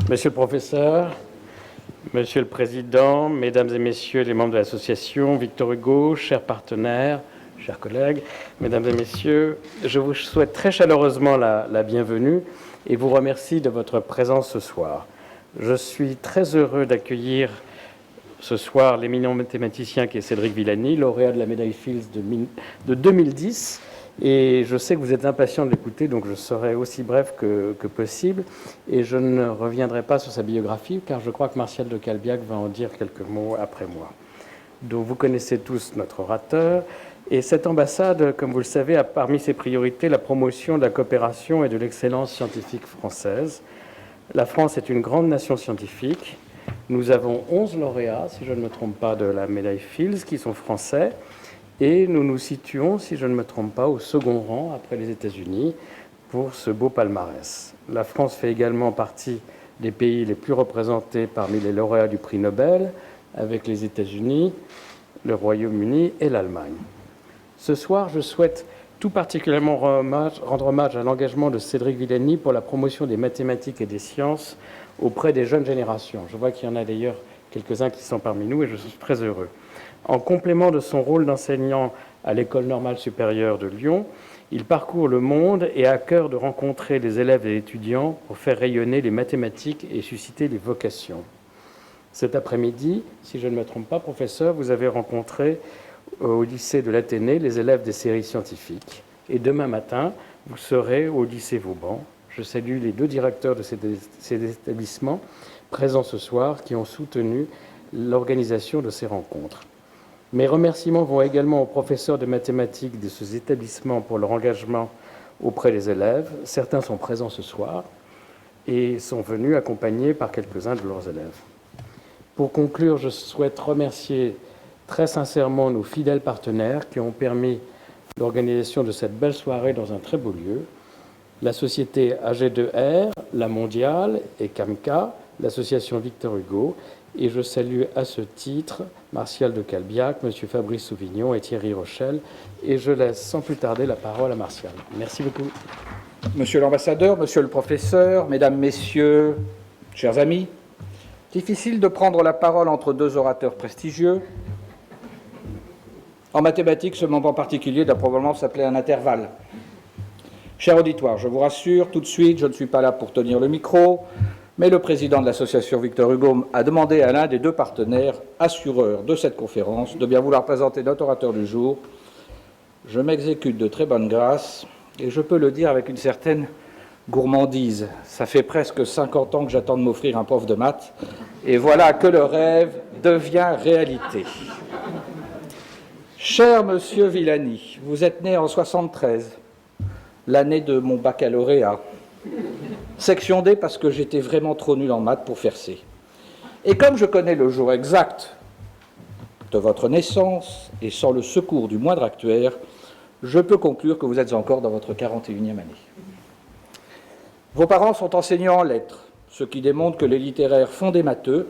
Monsieur le professeur, Monsieur le Président, Mesdames et Messieurs les membres de l'association Victor Hugo, chers partenaires, chers collègues, Mesdames et Messieurs, je vous souhaite très chaleureusement la bienvenue et vous remercie de votre présence ce soir. Je suis très heureux d'accueillir ce soir l'éminent mathématicien qui est Cédric Villani, lauréat de la médaille Fields de 2010. Et je sais que vous êtes impatient de l'écouter, donc je serai aussi bref que possible. Et je ne reviendrai pas sur sa biographie, car je crois que Martial de Calbiac va en dire quelques mots après moi. Donc vous connaissez tous notre orateur. Et cette ambassade, comme vous le savez, a parmi ses priorités la promotion de la coopération et de l'excellence scientifique française. La France est une grande nation scientifique. Nous avons 11 lauréats, si je ne me trompe pas, de la médaille Fields, qui sont français. Et nous nous situons, si je ne me trompe pas, au second rang après les États-Unis pour ce beau palmarès. La France fait également partie des pays les plus représentés parmi les lauréats du prix Nobel, avec les États-Unis, le Royaume-Uni et l'Allemagne. Ce soir, je souhaite tout particulièrement rendre hommage à l'engagement de Cédric Villani pour la promotion des mathématiques et des sciences auprès des jeunes générations. Je vois qu'il y en a d'ailleurs quelques-uns qui sont parmi nous et je suis très heureux. En complément de son rôle d'enseignant à l'École normale supérieure de Lyon, il parcourt le monde et a à cœur de rencontrer les élèves et étudiants pour faire rayonner les mathématiques et susciter les vocations. Cet après-midi, si je ne me trompe pas, professeur, vous avez rencontré au lycée de l'Athénée les élèves des séries scientifiques. Et demain matin, vous serez au lycée Vauban. Je salue les deux directeurs de ces établissements présents ce soir qui ont soutenu l'organisation de ces rencontres. Mes remerciements vont également aux professeurs de mathématiques de ces établissements pour leur engagement auprès des élèves. Certains sont présents ce soir et sont venus accompagnés par quelques-uns de leurs élèves. Pour conclure, je souhaite remercier très sincèrement nos fidèles partenaires qui ont permis l'organisation de cette belle soirée dans un très beau lieu. La société AG2R, La Mondiale et CAMCA, l'association Victor Hugo. Et je salue à ce titre Martial de Calbiac, M. Fabrice Souvignon et Thierry Rochelle. Et je laisse sans plus tarder la parole à Martial. Merci beaucoup. Monsieur l'ambassadeur, monsieur le professeur, mesdames, messieurs, chers amis, difficile de prendre la parole entre deux orateurs prestigieux. En mathématiques, ce moment particulier doit probablement s'appeler un intervalle. Cher auditoire, je vous rassure, tout de suite, je ne suis pas là pour tenir le micro, mais le président de l'association Victor Hugo a demandé à l'un des deux partenaires assureurs de cette conférence de bien vouloir présenter notre orateur du jour. Je m'exécute de très bonne grâce et je peux le dire avec une certaine gourmandise. Ça fait presque 50 ans que j'attends de m'offrir un prof de maths et voilà que le rêve devient réalité. Cher monsieur Villani, vous êtes né en 73, l'année de mon baccalauréat. Section D parce que j'étais vraiment trop nul en maths pour faire C. Et comme je connais le jour exact de votre naissance et sans le secours du moindre actuaire, je peux conclure que vous êtes encore dans votre 41e année. Vos parents sont enseignants en lettres, ce qui démontre que les littéraires font des matheux.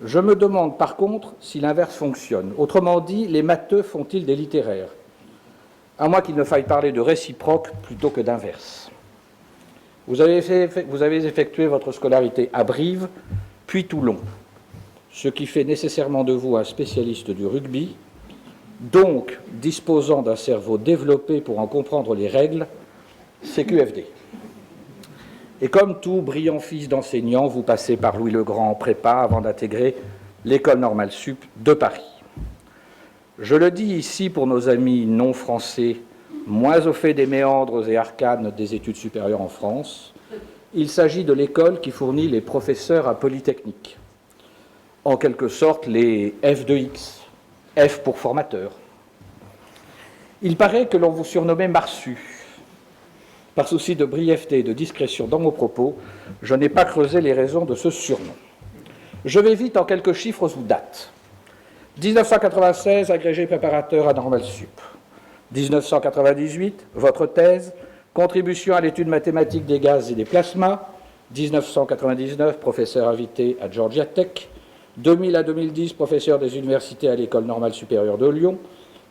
Je me demande par contre si l'inverse fonctionne. Autrement dit, les matheux font-ils des littéraires? À moins qu'il ne faille parler de réciproque plutôt que d'inverse. Vous avez effectué votre scolarité à Brive, puis Toulon, ce qui fait nécessairement de vous un spécialiste du rugby, donc disposant d'un cerveau développé pour en comprendre les règles, CQFD. Et comme tout brillant fils d'enseignant, vous passez par Louis le Grand en prépa avant d'intégrer l'École normale sup de Paris. Je le dis ici pour nos amis non français, moins au fait des méandres et arcanes des études supérieures en France, il s'agit de l'école qui fournit les professeurs à Polytechnique. En quelque sorte, les F2X, F pour formateur. Il paraît que l'on vous surnommait Marsu. Par souci de brièveté et de discrétion dans mon propos, je n'ai pas creusé les raisons de ce surnom. Je vais vite en quelques chiffres ou dates. 1996, agrégé préparateur à Normal Sup. 1998, votre thèse, contribution à l'étude mathématique des gaz et des plasmas. 1999, professeur invité à Georgia Tech. 2000 à 2010, professeur des universités à l'École normale supérieure de Lyon.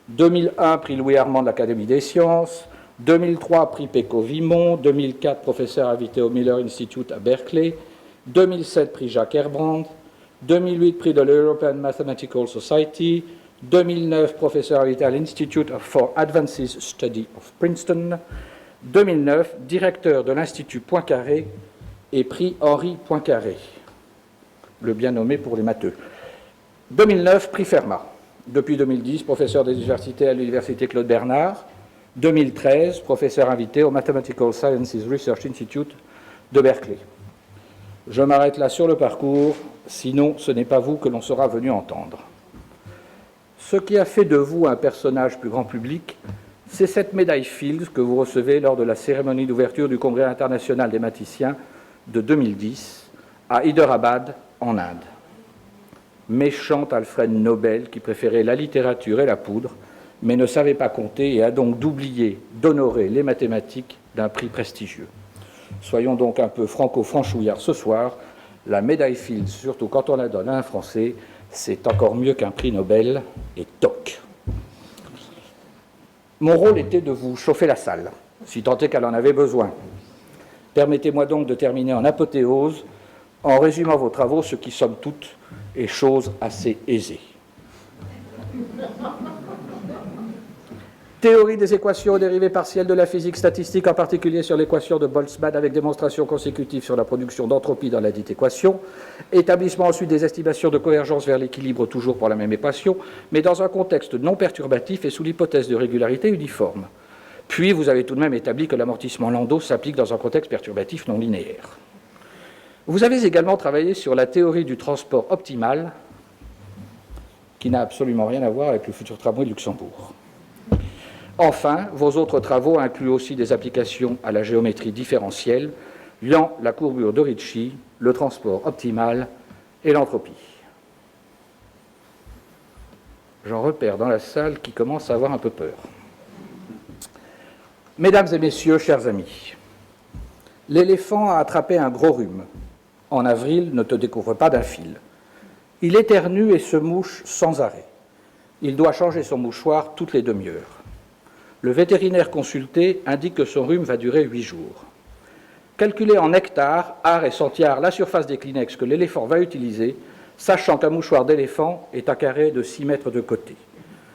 2001, prix Louis Armand de l'Académie des sciences. 2003, prix Péco Vimont. 2004, professeur invité au Miller Institute à Berkeley. 2007, prix Jacques Herbrand, 2008, prix de l'European Mathematical Society, 2009, professeur invité à l'Institute for Advances Study of Princeton, 2009, directeur de l'Institut Poincaré et prix Henri Poincaré, le bien nommé pour les matheux. 2009, prix Fermat. Depuis 2010, professeur des universités à l'Université Claude Bernard. 2013, professeur invité au Mathematical Sciences Research Institute de Berkeley. Je m'arrête là sur le parcours, sinon ce n'est pas vous que l'on sera venu entendre. Ce qui a fait de vous un personnage plus grand public, c'est cette médaille Fields que vous recevez lors de la cérémonie d'ouverture du Congrès international des mathématiciens de 2010 à Hyderabad, en Inde. Méchant Alfred Nobel qui préférait la littérature et la poudre, mais ne savait pas compter et a donc d'oublier d'honorer les mathématiques d'un prix prestigieux. Soyons donc un peu franco-franchouillards ce soir. La médaille Fields, surtout quand on la donne à un Français, c'est encore mieux qu'un prix Nobel, et toc. Mon rôle était de vous chauffer la salle, si tant est qu'elle en avait besoin. Permettez-moi donc de terminer en apothéose, en résumant vos travaux, ce qui, somme toute, est chose assez aisée. Théorie des équations aux dérivées partielles de la physique statistique, en particulier sur l'équation de Boltzmann avec démonstration consécutive sur la production d'entropie dans la dite équation. Établissement ensuite des estimations de convergence vers l'équilibre toujours pour la même équation, mais dans un contexte non perturbatif et sous l'hypothèse de régularité uniforme. Puis vous avez tout de même établi que l'amortissement Landau s'applique dans un contexte perturbatif non linéaire. Vous avez également travaillé sur la théorie du transport optimal, qui n'a absolument rien à voir avec le futur tramway de Luxembourg. Enfin, vos autres travaux incluent aussi des applications à la géométrie différentielle, liant la courbure de Ricci, le transport optimal et l'entropie. J'en repère dans la salle qui commence à avoir un peu peur. Mesdames et messieurs, chers amis, l'éléphant a attrapé un gros rhume. En avril, ne te découvre pas d'un fil. Il éternue et se mouche sans arrêt. Il doit changer son mouchoir toutes les demi-heures. Le vétérinaire consulté indique que son rhume va durer 8 jours. Calculez en hectares, arts et centiares la surface des Kleenex que l'éléphant va utiliser, sachant qu'un mouchoir d'éléphant est un carré de 6 mètres de côté.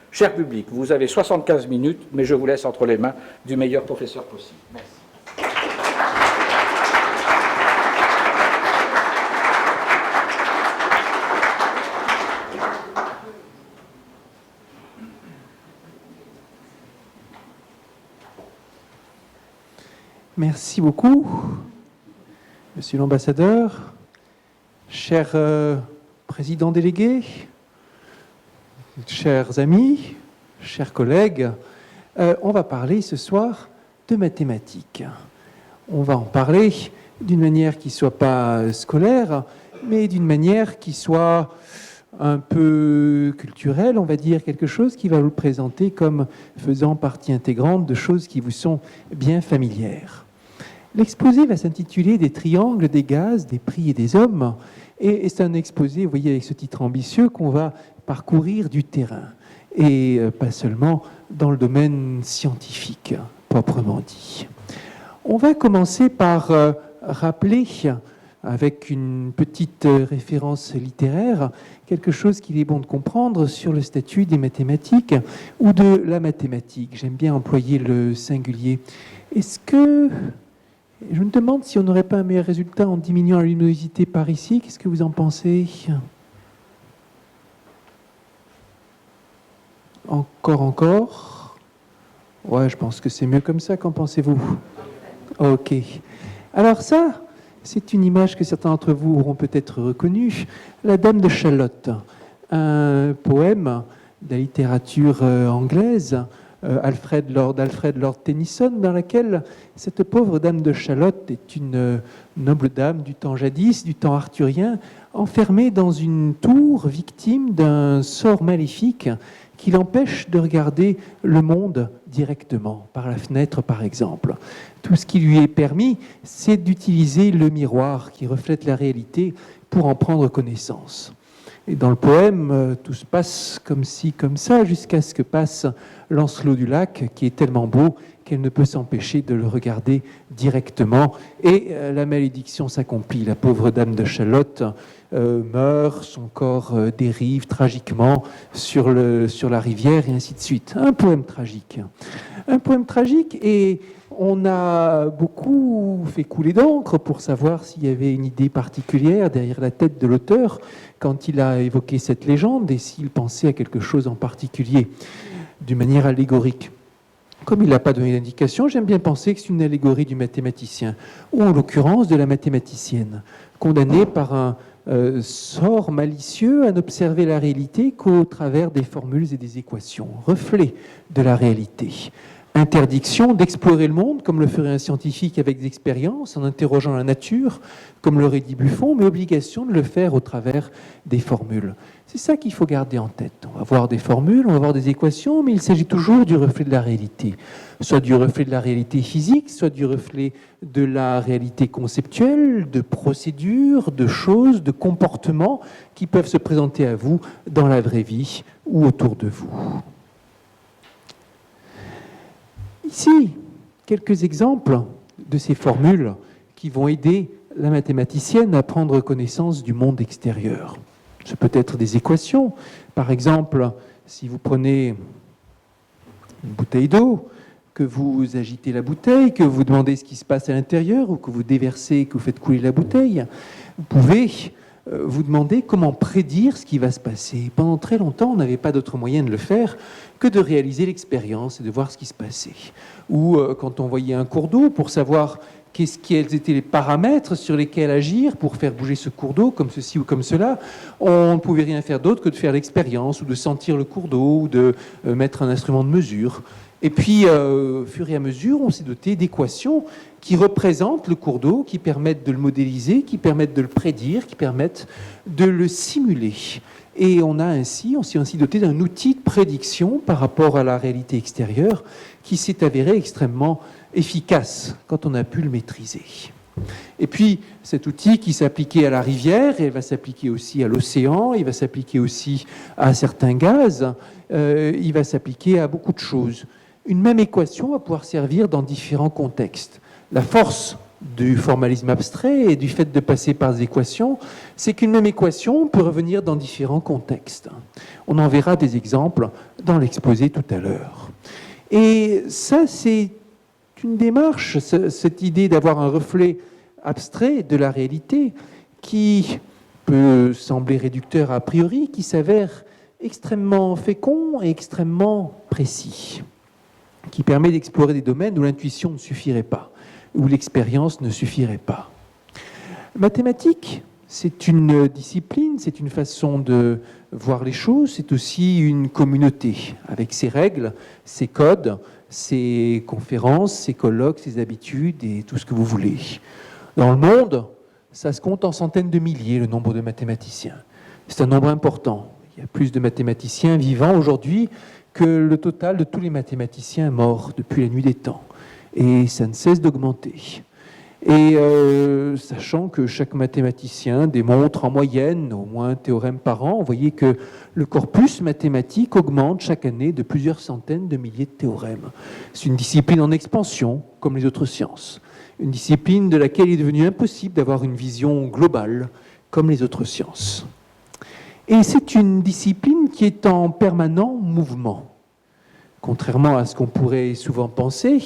Cher public, vous avez 75 minutes, mais je vous laisse entre les mains du meilleur professeur possible. Merci. Merci beaucoup, Monsieur l'ambassadeur, cher président délégué, chers amis, chers collègues. On va parler ce soir de mathématiques. On va en parler d'une manière qui ne soit pas scolaire, mais d'une manière qui soit un peu culturelle, on va dire, quelque chose qui va vous le présenter comme faisant partie intégrante de choses qui vous sont bien familières. L'exposé va s'intituler « Des triangles, des gaz, des prix et des hommes ». Et c'est un exposé, vous voyez, avec ce titre ambitieux, qu'on va parcourir du terrain. Et pas seulement dans le domaine scientifique, proprement dit. On va commencer par rappeler, avec une petite référence littéraire, quelque chose qu'il est bon de comprendre sur le statut des mathématiques ou de la mathématique. J'aime bien employer le singulier. Est-ce que... Je me demande si on n'aurait pas un meilleur résultat en diminuant la luminosité par ici. Qu'est-ce que vous en pensez ? Encore ? Ouais, je pense que c'est mieux comme ça. Qu'en pensez-vous ? Ok. Alors ça, c'est une image que certains d'entre vous auront peut-être reconnue. La Dame de Chalotte, un poème de la littérature anglaise, Alfred Lord Tennyson, dans laquelle cette pauvre dame de Chalotte est une noble dame du temps jadis, du temps arthurien, enfermée dans une tour, victime d'un sort maléfique qui l'empêche de regarder le monde directement, par la fenêtre par exemple. Tout ce qui lui est permis, c'est d'utiliser le miroir qui reflète la réalité pour en prendre connaissance. Et dans le poème, tout se passe comme ci, comme ça, jusqu'à ce que passe Lancelot du Lac, qui est tellement beau qu'elle ne peut s'empêcher de le regarder directement. Et la malédiction s'accomplit. La pauvre dame de Chalotte meurt, son corps dérive tragiquement sur la rivière, et ainsi de suite. Un poème tragique. Un poème tragique, et on a beaucoup fait couler d'encre pour savoir s'il y avait une idée particulière derrière la tête de l'auteur quand il a évoqué cette légende et s'il pensait à quelque chose en particulier, d'une manière allégorique. Comme il n'a pas donné d'indication, j'aime bien penser que c'est une allégorie du mathématicien, ou en l'occurrence de la mathématicienne, condamnée par un sort malicieux à n'observer la réalité qu'au travers des formules et des équations, reflet de la réalité. Interdiction d'explorer le monde, comme le ferait un scientifique avec des expériences, en interrogeant la nature, comme l'aurait dit Buffon, mais obligation de le faire au travers des formules. C'est ça qu'il faut garder en tête. On va voir des formules, on va voir des équations, mais il s'agit toujours du reflet de la réalité. Soit du reflet de la réalité physique, soit du reflet de la réalité conceptuelle, de procédures, de choses, de comportements qui peuvent se présenter à vous dans la vraie vie ou autour de vous. Ici, quelques exemples de ces formules qui vont aider la mathématicienne à prendre connaissance du monde extérieur. Ce peut être des équations. Par exemple, si vous prenez une bouteille d'eau, que vous agitez la bouteille, que vous demandez ce qui se passe à l'intérieur, ou que vous déversez, que vous faites couler la bouteille, vous pouvez vous demander comment prédire ce qui va se passer. Pendant très longtemps, on n'avait pas d'autre moyen de le faire que de réaliser l'expérience et de voir ce qui se passait. Ou quand on voyait un cours d'eau, pour savoir quels étaient les paramètres sur lesquels agir pour faire bouger ce cours d'eau, comme ceci ou comme cela, on ne pouvait rien faire d'autre que de faire l'expérience, ou de sentir le cours d'eau, ou de mettre un instrument de mesure. Et puis, au fur et à mesure, on s'est doté d'équations qui représentent le cours d'eau, qui permettent de le modéliser, qui permettent de le prédire, qui permettent de le simuler. Et on s'est ainsi doté d'un outil de prédiction par rapport à la réalité extérieure qui s'est avéré extrêmement efficace quand on a pu le maîtriser. Et puis, cet outil qui s'appliquait à la rivière, il va s'appliquer aussi à l'océan, il va s'appliquer aussi à certains gaz, il va s'appliquer à beaucoup de choses. Une même équation va pouvoir servir dans différents contextes. La force du formalisme abstrait et du fait de passer par des équations, c'est qu'une même équation peut revenir dans différents contextes. On en verra des exemples dans l'exposé tout à l'heure. Et ça, c'est une démarche, cette idée d'avoir un reflet abstrait de la réalité qui peut sembler réducteur a priori, qui s'avère extrêmement fécond et extrêmement précis, qui permet d'explorer des domaines où l'intuition ne suffirait pas, où l'expérience ne suffirait pas. Mathématiques, c'est une discipline, c'est une façon de voir les choses, c'est aussi une communauté, avec ses règles, ses codes, ses conférences, ses colloques, ses habitudes et tout ce que vous voulez. Dans le monde, ça se compte en centaines de milliers, le nombre de mathématiciens. C'est un nombre important. Il y a plus de mathématiciens vivants aujourd'hui que le total de tous les mathématiciens morts depuis la nuit des temps. Et ça ne cesse d'augmenter. Et sachant que chaque mathématicien démontre en moyenne au moins un théorème par an, vous voyez que le corpus mathématique augmente chaque année de plusieurs centaines de milliers de théorèmes. C'est une discipline en expansion, comme les autres sciences. Une discipline de laquelle il est devenu impossible d'avoir une vision globale, comme les autres sciences. Et c'est une discipline qui est en permanent mouvement. Contrairement à ce qu'on pourrait souvent penser,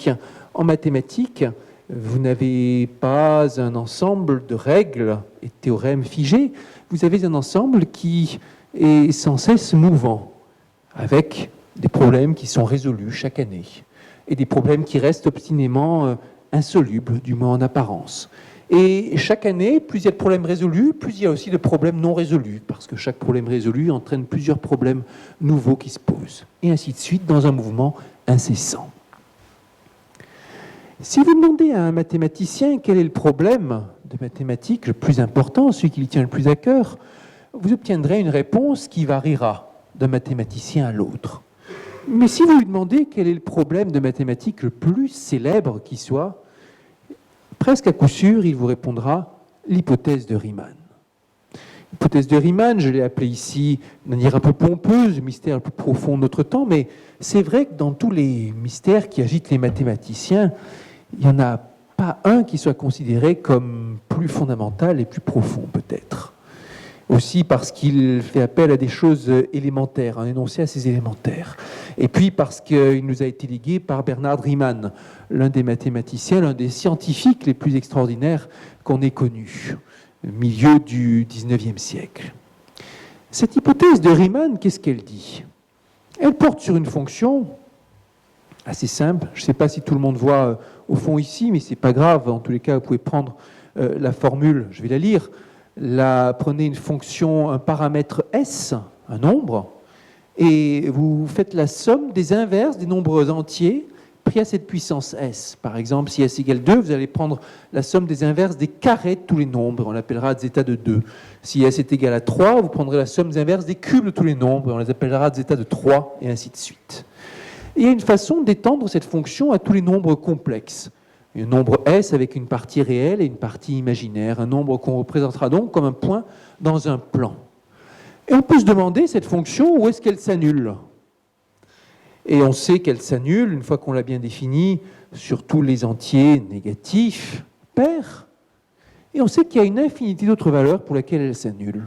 en mathématiques, vous n'avez pas un ensemble de règles et de théorèmes figés, vous avez un ensemble qui est sans cesse mouvant, avec des problèmes qui sont résolus chaque année, et des problèmes qui restent obstinément insolubles, du moins en apparence. Et chaque année, plus il y a de problèmes résolus, plus il y a aussi de problèmes non résolus, parce que chaque problème résolu entraîne plusieurs problèmes nouveaux qui se posent, et ainsi de suite, dans un mouvement incessant. Si vous demandez à un mathématicien quel est le problème de mathématiques le plus important, celui qui lui tient le plus à cœur, vous obtiendrez une réponse qui variera d'un mathématicien à l'autre. Mais si vous lui demandez quel est le problème de mathématiques le plus célèbre qui soit, presque à coup sûr, il vous répondra l'hypothèse de Riemann. L'hypothèse de Riemann, je l'ai appelée ici de manière un peu pompeuse, le mystère le plus profond de notre temps, mais c'est vrai que dans tous les mystères qui agitent les mathématiciens, il n'y en a pas un qui soit considéré comme plus fondamental et plus profond, peut-être. Aussi parce qu'il fait appel à des choses élémentaires, un énoncé assez élémentaire. Et puis parce qu'il nous a été légué par Bernhard Riemann, l'un des mathématiciens, l'un des scientifiques les plus extraordinaires qu'on ait connus, au milieu du XIXe siècle. Cette hypothèse de Riemann, qu'est-ce qu'elle dit? Elle porte sur une fonction assez simple. Je ne sais pas si tout le monde voit au fond ici, mais ce n'est pas grave. En tous les cas, vous pouvez prendre la formule, je vais la lire. Prenez une fonction, un paramètre S, un nombre, et vous faites la somme des inverses des nombres entiers pris à cette puissance S. Par exemple, si S égale 2, vous allez prendre la somme des inverses des carrés de tous les nombres, on l'appellera zeta de 2. Si S est égal à 3, vous prendrez la somme des inverses des cubes de tous les nombres, on les appellera zeta de 3, et ainsi de suite. Il y a une façon d'étendre cette fonction à tous les nombres complexes. Un nombre S avec une partie réelle et une partie imaginaire, un nombre qu'on représentera donc comme un point dans un plan. Et on peut se demander, cette fonction, où est-ce qu'elle s'annule? Et on sait qu'elle s'annule, une fois qu'on l'a bien définie, sur tous les entiers négatifs, pairs. Et on sait qu'il y a une infinité d'autres valeurs pour lesquelles elle s'annule.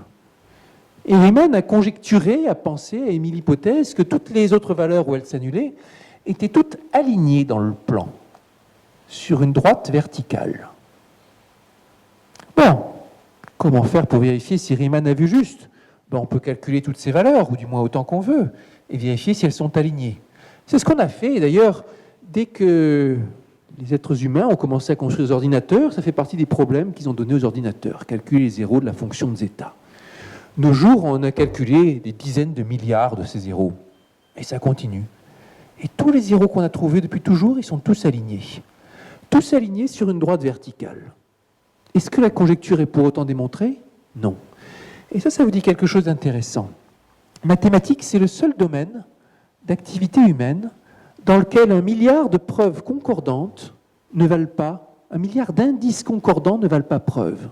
Et Riemann a conjecturé, a pensé, a émis l'hypothèse que toutes les autres valeurs où elle s'annulait étaient toutes alignées dans le plan, sur une droite verticale. Bon, comment faire pour vérifier si Riemann a vu juste? On peut calculer toutes ces valeurs, ou du moins autant qu'on veut, et vérifier si elles sont alignées. C'est ce qu'on a fait, et d'ailleurs, dès que les êtres humains ont commencé à construire des ordinateurs, ça fait partie des problèmes qu'ils ont donnés aux ordinateurs, calculer les zéros de la fonction de zeta. Nos jours, on a calculé des dizaines de milliards de ces zéros, et ça continue. Et tous les zéros qu'on a trouvés depuis toujours, ils sont tous alignés. Tous alignés sur une droite verticale. Est-ce que la conjecture est pour autant démontrée? Non. Et ça vous dit quelque chose d'intéressant. Mathématiques, c'est le seul domaine d'activité humaine dans lequel 1 milliard de preuves concordantes ne valent pas, 1 milliard d'indices concordants ne valent pas preuve.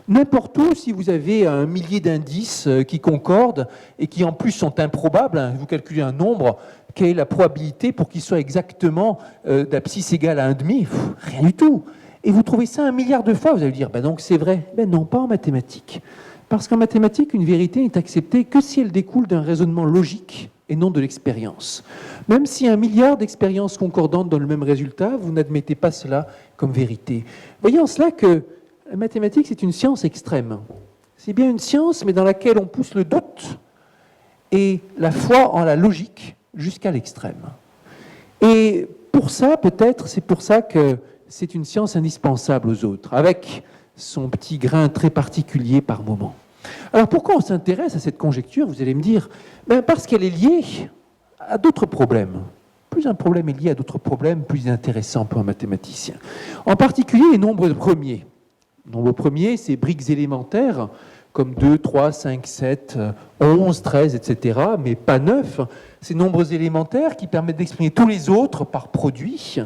N'importe où, si vous avez 1 millier d'indices qui concordent et qui en plus sont improbables, vous calculez un nombre, quelle est la probabilité pour qu'il soit exactement d'abscisse égale à 1,5? Rien du tout. Et vous trouvez ça 1 milliard de fois, vous allez dire, donc c'est vrai. Non, pas en mathématiques. Parce qu'en mathématiques, une vérité n'est acceptée que si elle découle d'un raisonnement logique et non de l'expérience. Même si 1 milliard d'expériences concordantes donnent le même résultat, vous n'admettez pas cela comme vérité. Voyez en cela que la mathématique, c'est une science extrême. C'est bien une science, mais dans laquelle on pousse le doute et la foi en la logique jusqu'à l'extrême. Et pour ça, peut-être, c'est pour ça que c'est une science indispensable aux autres, avec son petit grain très particulier par moment. Alors pourquoi on s'intéresse à cette conjecture? Vous allez me dire, parce qu'elle est liée à d'autres problèmes. Plus un problème est lié à d'autres problèmes plus intéressants pour un mathématicien. En particulier les nombres premiers. Les nombres premiers, c'est briques élémentaires, comme 2, 3, 5, 7, 11, 13, etc., mais pas 9. Ces nombres élémentaires qui permettent d'exprimer tous les autres par produit,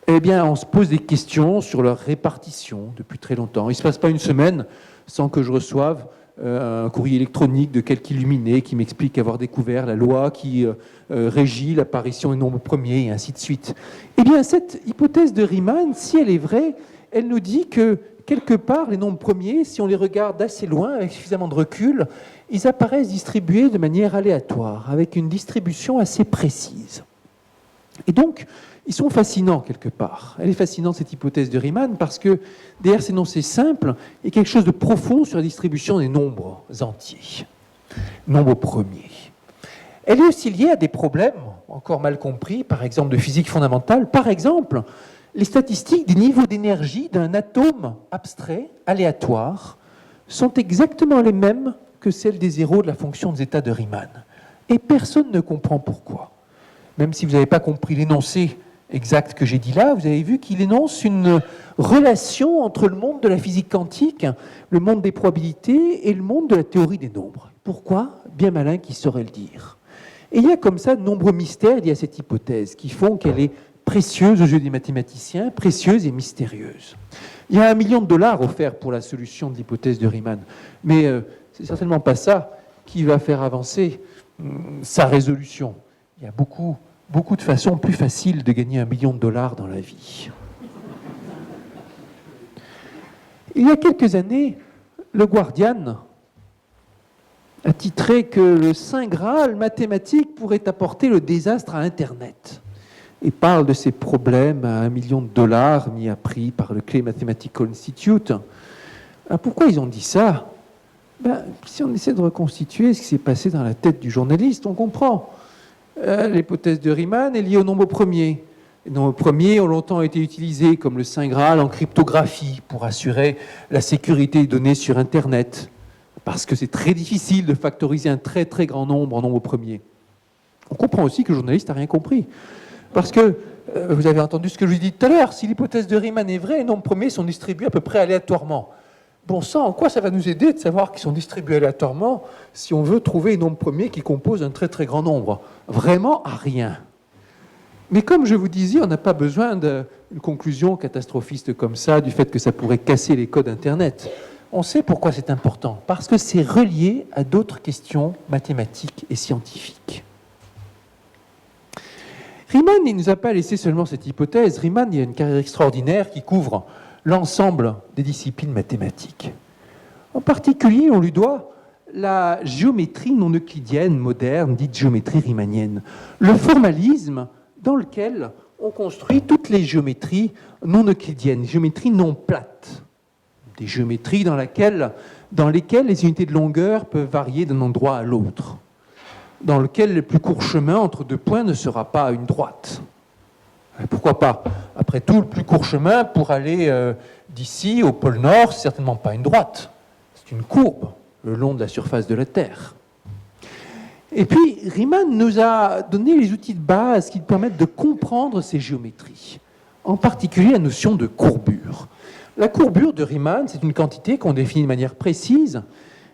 eh bien, on se pose des questions sur leur répartition depuis très longtemps. Il ne se passe pas une semaine sans que je reçoive un courrier électronique de quelque illuminé qui m'explique avoir découvert la loi qui régit l'apparition des nombres premiers, et ainsi de suite. Eh bien, cette hypothèse de Riemann, si elle est vraie, elle nous dit que, quelque part, les nombres premiers, si on les regarde assez loin, avec suffisamment de recul, ils apparaissent distribués de manière aléatoire, avec une distribution assez précise. Et donc, ils sont fascinants quelque part. Elle est fascinante, cette hypothèse de Riemann, parce que derrière ces énoncés simples, il y a quelque chose de profond sur la distribution des nombres entiers, nombres premiers. Elle est aussi liée à des problèmes encore mal compris, par exemple de physique fondamentale. Par exemple, les statistiques des niveaux d'énergie d'un atome abstrait, aléatoire, sont exactement les mêmes que celles des zéros de la fonction de zeta de Riemann. Et personne ne comprend pourquoi. Même si vous n'avez pas compris l'énoncé exact que j'ai dit là, vous avez vu qu'il énonce une relation entre le monde de la physique quantique, le monde des probabilités et le monde de la théorie des nombres. Pourquoi? Bien malin qui saurait le dire. Et il y a comme ça de nombreux mystères liés à cette hypothèse qui font qu'elle est précieuse aux yeux des mathématiciens, précieuse et mystérieuse. Il y a $1 million offerts pour la solution de l'hypothèse de Riemann, mais c'est certainement pas ça qui va faire avancer sa résolution. Il y a beaucoup de façons plus faciles de gagner $1 million dans la vie. Il y a quelques années, le Guardian a titré que le Saint Graal mathématique pourrait apporter le désastre à Internet et parle de ces problèmes à $1 million mis à prix par le Clay Mathematical Institute. Alors pourquoi ils ont dit ça? Si on essaie de reconstituer ce qui s'est passé dans la tête du journaliste, on comprend. L'hypothèse de Riemann est liée au nombre premier. Les nombres premiers ont longtemps été utilisés comme le Saint Graal en cryptographie pour assurer la sécurité des données sur Internet, parce que c'est très difficile de factoriser un très très grand nombre en nombre premier. On comprend aussi que le journaliste n'a rien compris, parce que vous avez entendu ce que je vous ai dit tout à l'heure, si l'hypothèse de Riemann est vraie, les nombres premiers sont distribués à peu près aléatoirement. Bon sang, en quoi ça va nous aider de savoir qu'ils sont distribués aléatoirement si on veut trouver les nombres premiers qui composent un très très grand nombre? Vraiment à rien. Mais comme je vous disais, on n'a pas besoin d'une conclusion catastrophiste comme ça, du fait que ça pourrait casser les codes Internet. On sait pourquoi c'est important, parce que c'est relié à d'autres questions mathématiques et scientifiques. Riemann, il ne nous a pas laissé seulement cette hypothèse. Riemann, il y a une carrière extraordinaire qui couvre l'ensemble des disciplines mathématiques. En particulier, on lui doit la géométrie non euclidienne moderne, dite géométrie riemannienne. Le formalisme dans lequel on construit toutes les géométries non euclidiennes, géométries non plates, des géométries dans lesquelles les unités de longueur peuvent varier d'un endroit à l'autre, dans lequel le plus court chemin entre deux points ne sera pas une droite. Pourquoi pas? Après tout, le plus court chemin pour aller d'ici au pôle Nord, c'est certainement pas une droite, c'est une courbe le long de la surface de la Terre. Et puis, Riemann nous a donné les outils de base qui permettent de comprendre ces géométries, en particulier la notion de courbure. La courbure de Riemann, c'est une quantité qu'on définit de manière précise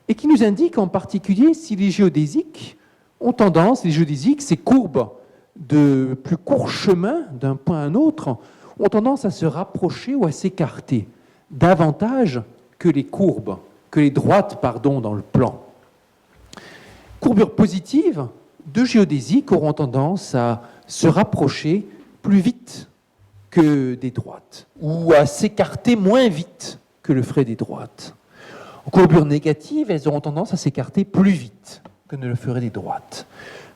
et qui nous indique en particulier si les géodésiques ont tendance, les géodésiques, ces courbes de plus court chemin d'un point à un autre, ont tendance à se rapprocher ou à s'écarter davantage que les courbes, que les droites, dans le plan. Courbures positives de géodésiques auront tendance à se rapprocher plus vite que des droites, ou à s'écarter moins vite que le ferait des droites. En courbures négatives, elles auront tendance à s'écarter plus vite que ne le feraient des droites.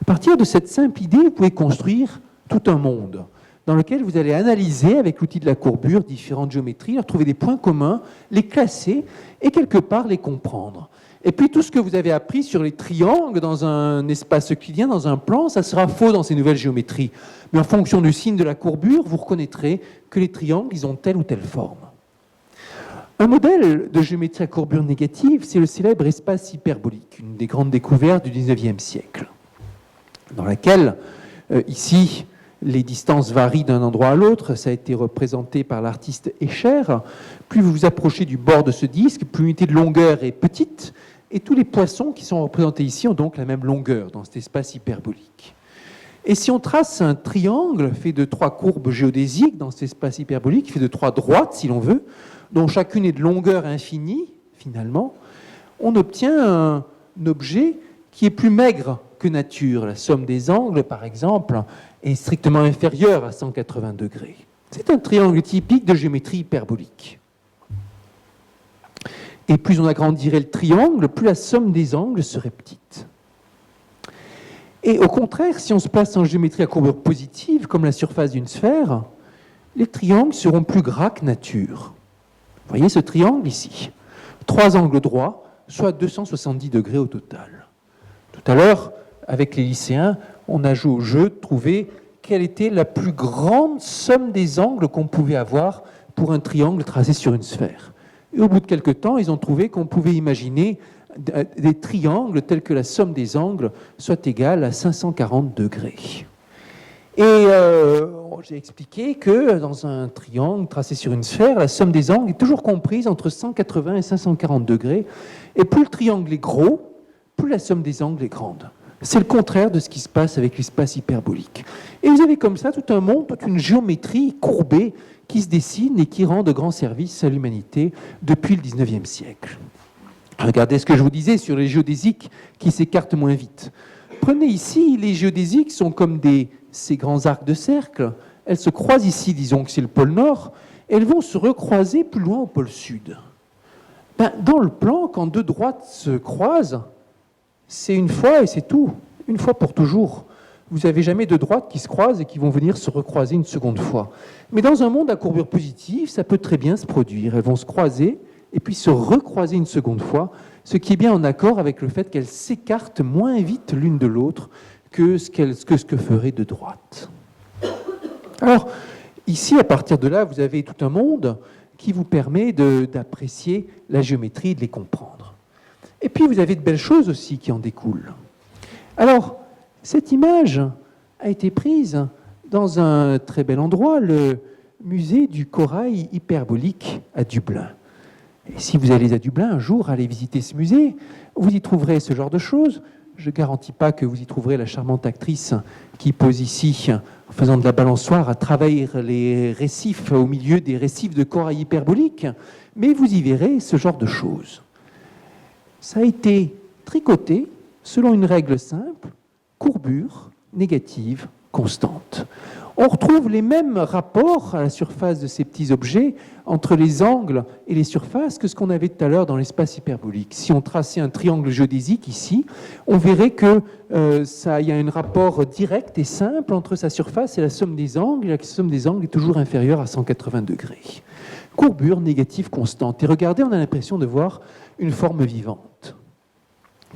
À partir de cette simple idée, vous pouvez construire tout un monde dans lequel vous allez analyser, avec l'outil de la courbure, différentes géométries, leur trouver des points communs, les classer et quelque part les comprendre. Et puis tout ce que vous avez appris sur les triangles dans un espace euclidien, dans un plan, ça sera faux dans ces nouvelles géométries. Mais en fonction du signe de la courbure, vous reconnaîtrez que les triangles, ils ont telle ou telle forme. Un modèle de géométrie à courbure négative, c'est le célèbre espace hyperbolique, une des grandes découvertes du XIXe siècle, dans laquelle, ici, les distances varient d'un endroit à l'autre. Ça a été représenté par l'artiste Escher. Plus vous vous approchez du bord de ce disque, plus l'unité de longueur est petite, et tous les poissons qui sont représentés ici ont donc la même longueur dans cet espace hyperbolique. Et si on trace un triangle fait de 3 courbes géodésiques dans cet espace hyperbolique, fait de 3 droites, si l'on veut, dont chacune est de longueur infinie, finalement, on obtient un objet qui est plus maigre que nature. La somme des angles, par exemple, est strictement inférieure à 180 degrés. C'est un triangle typique de géométrie hyperbolique. Et plus on agrandirait le triangle, plus la somme des angles serait petite. Et au contraire, si on se place en géométrie à courbure positive, comme la surface d'une sphère, les triangles seront plus gras que nature. Vous voyez ce triangle ici? 3 angles droits, soit 270 degrés au total. Tout à l'heure, avec les lycéens, on a joué au jeu de trouver quelle était la plus grande somme des angles qu'on pouvait avoir pour un triangle tracé sur une sphère. Et au bout de quelques temps, ils ont trouvé qu'on pouvait imaginer des triangles tels que la somme des angles soit égale à 540 degrés. Et j'ai expliqué que dans un triangle tracé sur une sphère, la somme des angles est toujours comprise entre 180 et 540 degrés. Et plus le triangle est gros, plus la somme des angles est grande. C'est le contraire de ce qui se passe avec l'espace hyperbolique. Et vous avez comme ça tout un monde, toute une géométrie courbée qui se dessine et qui rend de grands services à l'humanité depuis le XIXe siècle. Regardez ce que je vous disais sur les géodésiques qui s'écartent moins vite. Prenez ici, les géodésiques sont comme ces grands arcs de cercle. Elles se croisent ici, disons que c'est le pôle nord. Elles vont se recroiser plus loin au pôle sud. Dans le plan, quand deux droites se croisent, c'est une fois et c'est tout. Une fois pour toujours. Vous n'avez jamais deux droites qui se croisent et qui vont venir se recroiser une seconde fois. Mais dans un monde à courbure positive, ça peut très bien se produire. Elles vont se croiser et puis se recroiser une seconde fois, ce qui est bien en accord avec le fait qu'elles s'écartent moins vite l'une de l'autre que ce que feraient deux droites. Alors, ici, à partir de là, vous avez tout un monde qui vous permet d'apprécier la géométrie et de les comprendre. Et puis, vous avez de belles choses aussi qui en découlent. Alors, cette image a été prise dans un très bel endroit, le musée du corail hyperbolique à Dublin. Et si vous allez à Dublin un jour, allez visiter ce musée, vous y trouverez ce genre de choses. Je ne garantis pas que vous y trouverez la charmante actrice qui pose ici, en faisant de la balançoire, à travers les récifs, au milieu des récifs de corail hyperbolique, mais vous y verrez ce genre de choses. Ça a été tricoté selon une règle simple, courbure négative constante. On retrouve les mêmes rapports à la surface de ces petits objets entre les angles et les surfaces que ce qu'on avait tout à l'heure dans l'espace hyperbolique. Si on traçait un triangle géodésique ici, on verrait qu'il y a un rapport direct et simple entre sa surface et la somme des angles. La somme des angles est toujours inférieure à 180 degrés. Courbure négative constante. Et regardez, on a l'impression de voir une forme vivante.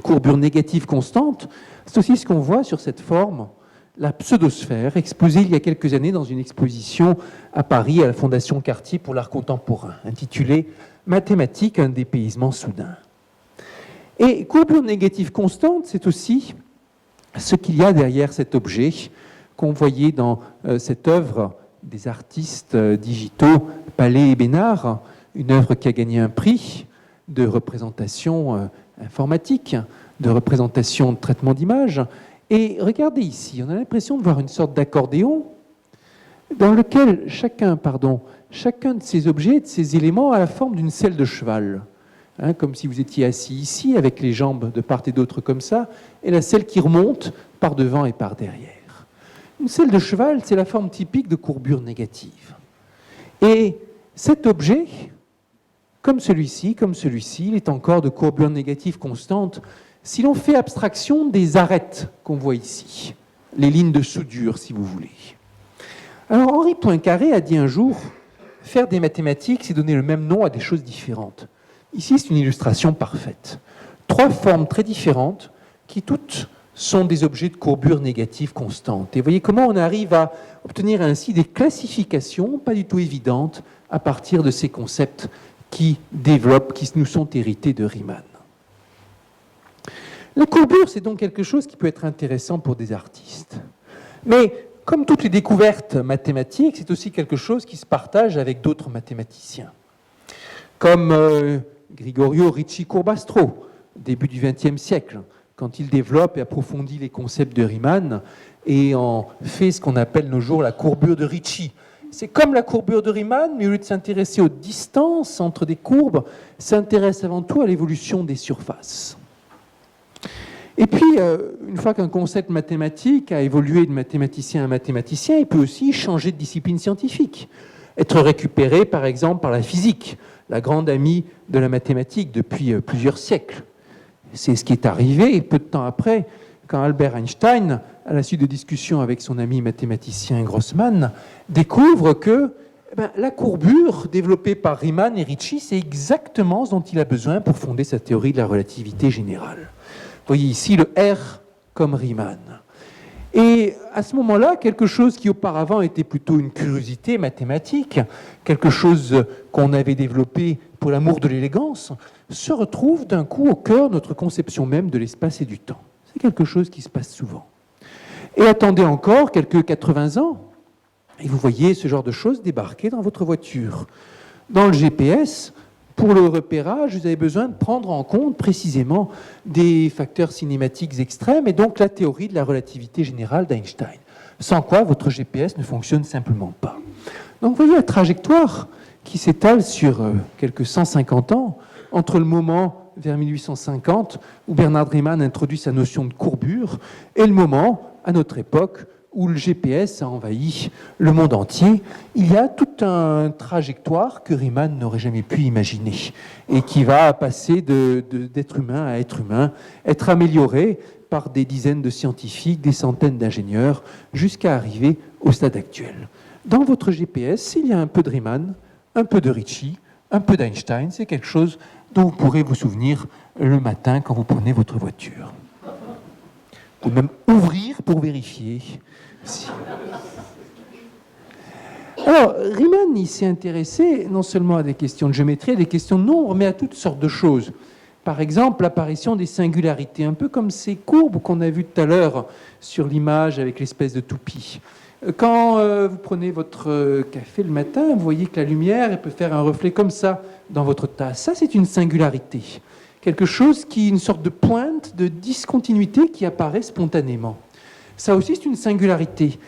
Courbure négative constante, c'est aussi ce qu'on voit sur cette forme, la pseudosphère, exposée il y a quelques années dans une exposition à Paris à la Fondation Cartier pour l'art contemporain, intitulée « Mathématiques, un dépaysement soudain ». Et courbure négative constante, c'est aussi ce qu'il y a derrière cet objet qu'on voyait dans cette œuvre des artistes digitaux Palais et Bénard, une œuvre qui a gagné un prix de représentation informatique, de représentation de traitement d'image. Et regardez ici, on a l'impression de voir une sorte d'accordéon dans lequel chacun de ces objets, de ces éléments, a la forme d'une selle de cheval. Comme si vous étiez assis ici, avec les jambes de part et d'autre comme ça, et la selle qui remonte par devant et par derrière. Une selle de cheval, c'est la forme typique de courbure négative. Et cet objet, comme celui-ci, il est encore de courbure négative constante si l'on fait abstraction des arêtes qu'on voit ici, les lignes de soudure, si vous voulez. Alors, Henri Poincaré a dit un jour, faire des mathématiques, c'est donner le même nom à des choses différentes. Ici, c'est une illustration parfaite. Trois formes très différentes qui toutes sont des objets de courbure négative constante. Et vous voyez comment on arrive à obtenir ainsi des classifications pas du tout évidentes à partir de ces concepts qui nous sont hérités de Riemann. La courbure, c'est donc quelque chose qui peut être intéressant pour des artistes. Mais comme toutes les découvertes mathématiques, c'est aussi quelque chose qui se partage avec d'autres mathématiciens. Comme Gregorio Ricci-Curbastro, début du XXe siècle, quand il développe et approfondit les concepts de Riemann et en fait ce qu'on appelle nos jours la courbure de Ricci. C'est comme la courbure de Riemann, mais au lieu de s'intéresser aux distances entre des courbes, s'intéresse avant tout à l'évolution des surfaces. Et puis, une fois qu'un concept mathématique a évolué de mathématicien à mathématicien, il peut aussi changer de discipline scientifique, être récupéré par exemple par la physique, la grande amie de la mathématique depuis plusieurs siècles. C'est ce qui est arrivé peu de temps après, quand Albert Einstein, à la suite de discussions avec son ami mathématicien Grossman, découvre que la courbure développée par Riemann et Ricci, c'est exactement ce dont il a besoin pour fonder sa théorie de la relativité générale. Vous voyez ici le R comme Riemann. Et à ce moment-là, quelque chose qui auparavant était plutôt une curiosité mathématique, quelque chose qu'on avait développé pour l'amour de l'élégance, se retrouve d'un coup au cœur de notre conception même de l'espace et du temps. C'est quelque chose qui se passe souvent. Et attendez encore quelques 80 ans, et vous voyez ce genre de choses débarquer dans votre voiture. Dans le GPS, pour le repérage, vous avez besoin de prendre en compte précisément des facteurs cinématiques extrêmes et donc la théorie de la relativité générale d'Einstein. Sans quoi, votre GPS ne fonctionne simplement pas. Donc vous voyez la trajectoire qui s'étale sur quelques 150 ans entre le moment vers 1850, où Bernard Riemann introduit sa notion de courbure, et le moment, à notre époque, où le GPS a envahi le monde entier. Il y a toute une trajectoire que Riemann n'aurait jamais pu imaginer et qui va passer d'être humain à être humain, être amélioré par des dizaines de scientifiques, des centaines d'ingénieurs, jusqu'à arriver au stade actuel. Dans votre GPS, il y a un peu de Riemann, un peu de Ricci, un peu d'Einstein. C'est quelque chose dont vous pourrez vous souvenir le matin quand vous prenez votre voiture. Vous pouvez même ouvrir pour vérifier. Alors, Riemann, il s'est intéressé non seulement à des questions de géométrie, à des questions de nombre, mais à toutes sortes de choses. Par exemple, l'apparition des singularités, un peu comme ces courbes qu'on a vues tout à l'heure sur l'image avec l'espèce de toupie. Quand vous prenez votre café le matin, vous voyez que la lumière elle peut faire un reflet comme ça dans votre tasse. Ça, c'est une singularité. Quelque chose qui est une sorte de pointe de discontinuité qui apparaît spontanément. Ça aussi, c'est une singularité.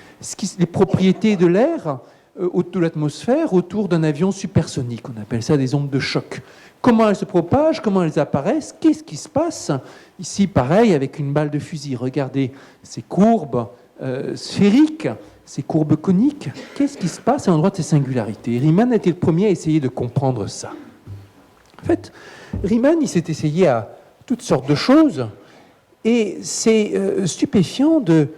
Les propriétés de l'air, de l'atmosphère, autour d'un avion supersonique. On appelle ça des ondes de choc. Comment elles se propagent, comment elles apparaissent, qu'est-ce qui se passe? Ici, pareil, avec une balle de fusil. Regardez ces courbes sphériques, ces courbes coniques. Qu'est-ce qui se passe à l'endroit de ces singularités? Riemann a été le premier à essayer de comprendre ça. En fait, Riemann, il s'est essayé à toutes sortes de choses, et c'est stupéfiant de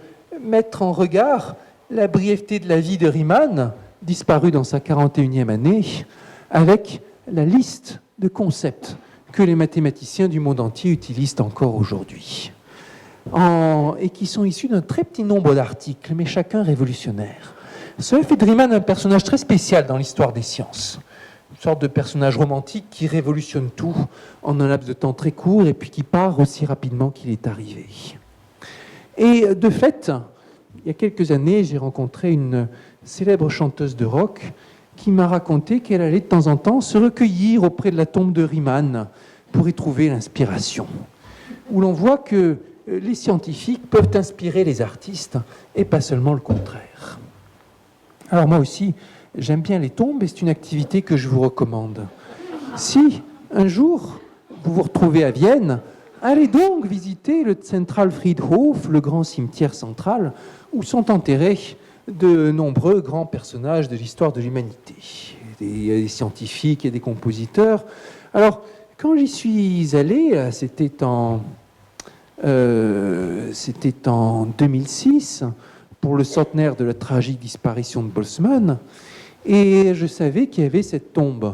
mettre en regard la brièveté de la vie de Riemann, disparu dans sa 41e année, avec la liste de concepts que les mathématiciens du monde entier utilisent encore aujourd'hui, et qui sont issus d'un très petit nombre d'articles, mais chacun révolutionnaire. Cela fait de Riemann un personnage très spécial dans l'histoire des sciences. Une sorte de personnage romantique qui révolutionne tout en un laps de temps très court et puis qui part aussi rapidement qu'il est arrivé. Et de fait, il y a quelques années, j'ai rencontré une célèbre chanteuse de rock qui m'a raconté qu'elle allait de temps en temps se recueillir auprès de la tombe de Riemann pour y trouver l'inspiration. Où l'on voit que les scientifiques peuvent inspirer les artistes et pas seulement le contraire. Alors moi aussi, j'aime bien les tombes et c'est une activité que je vous recommande. Si un jour vous vous retrouvez à Vienne, allez donc visiter le Zentralfriedhof, le grand cimetière central, où sont enterrés de nombreux grands personnages de l'histoire de l'humanité. Il y a des scientifiques, il y a des compositeurs. Alors, quand j'y suis allé, c'était en 2006, pour le centenaire de la tragique disparition de Boltzmann, et je savais qu'il y avait cette tombe.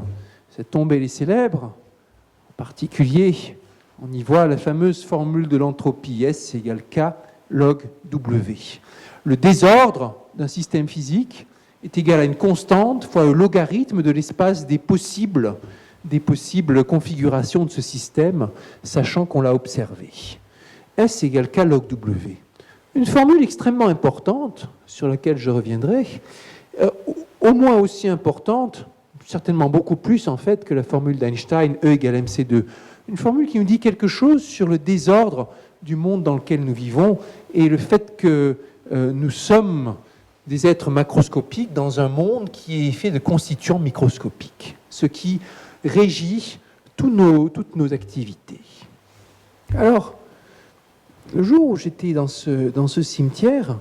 Cette tombe, elle est célèbre. En particulier, on y voit la fameuse formule de l'entropie, S égale K log W. Le désordre d'un système physique est égal à une constante fois le logarithme de l'espace des possibles configurations de ce système, sachant qu'on l'a observé. S égale K log W. Une formule extrêmement importante, sur laquelle je reviendrai, au moins aussi importante, certainement beaucoup plus en fait que la formule d'Einstein, E égale MC2. Une formule qui nous dit quelque chose sur le désordre du monde dans lequel nous vivons et le fait que nous sommes des êtres macroscopiques dans un monde qui est fait de constituants microscopiques, ce qui régit toutes nos activités. Alors, le jour où j'étais dans ce cimetière,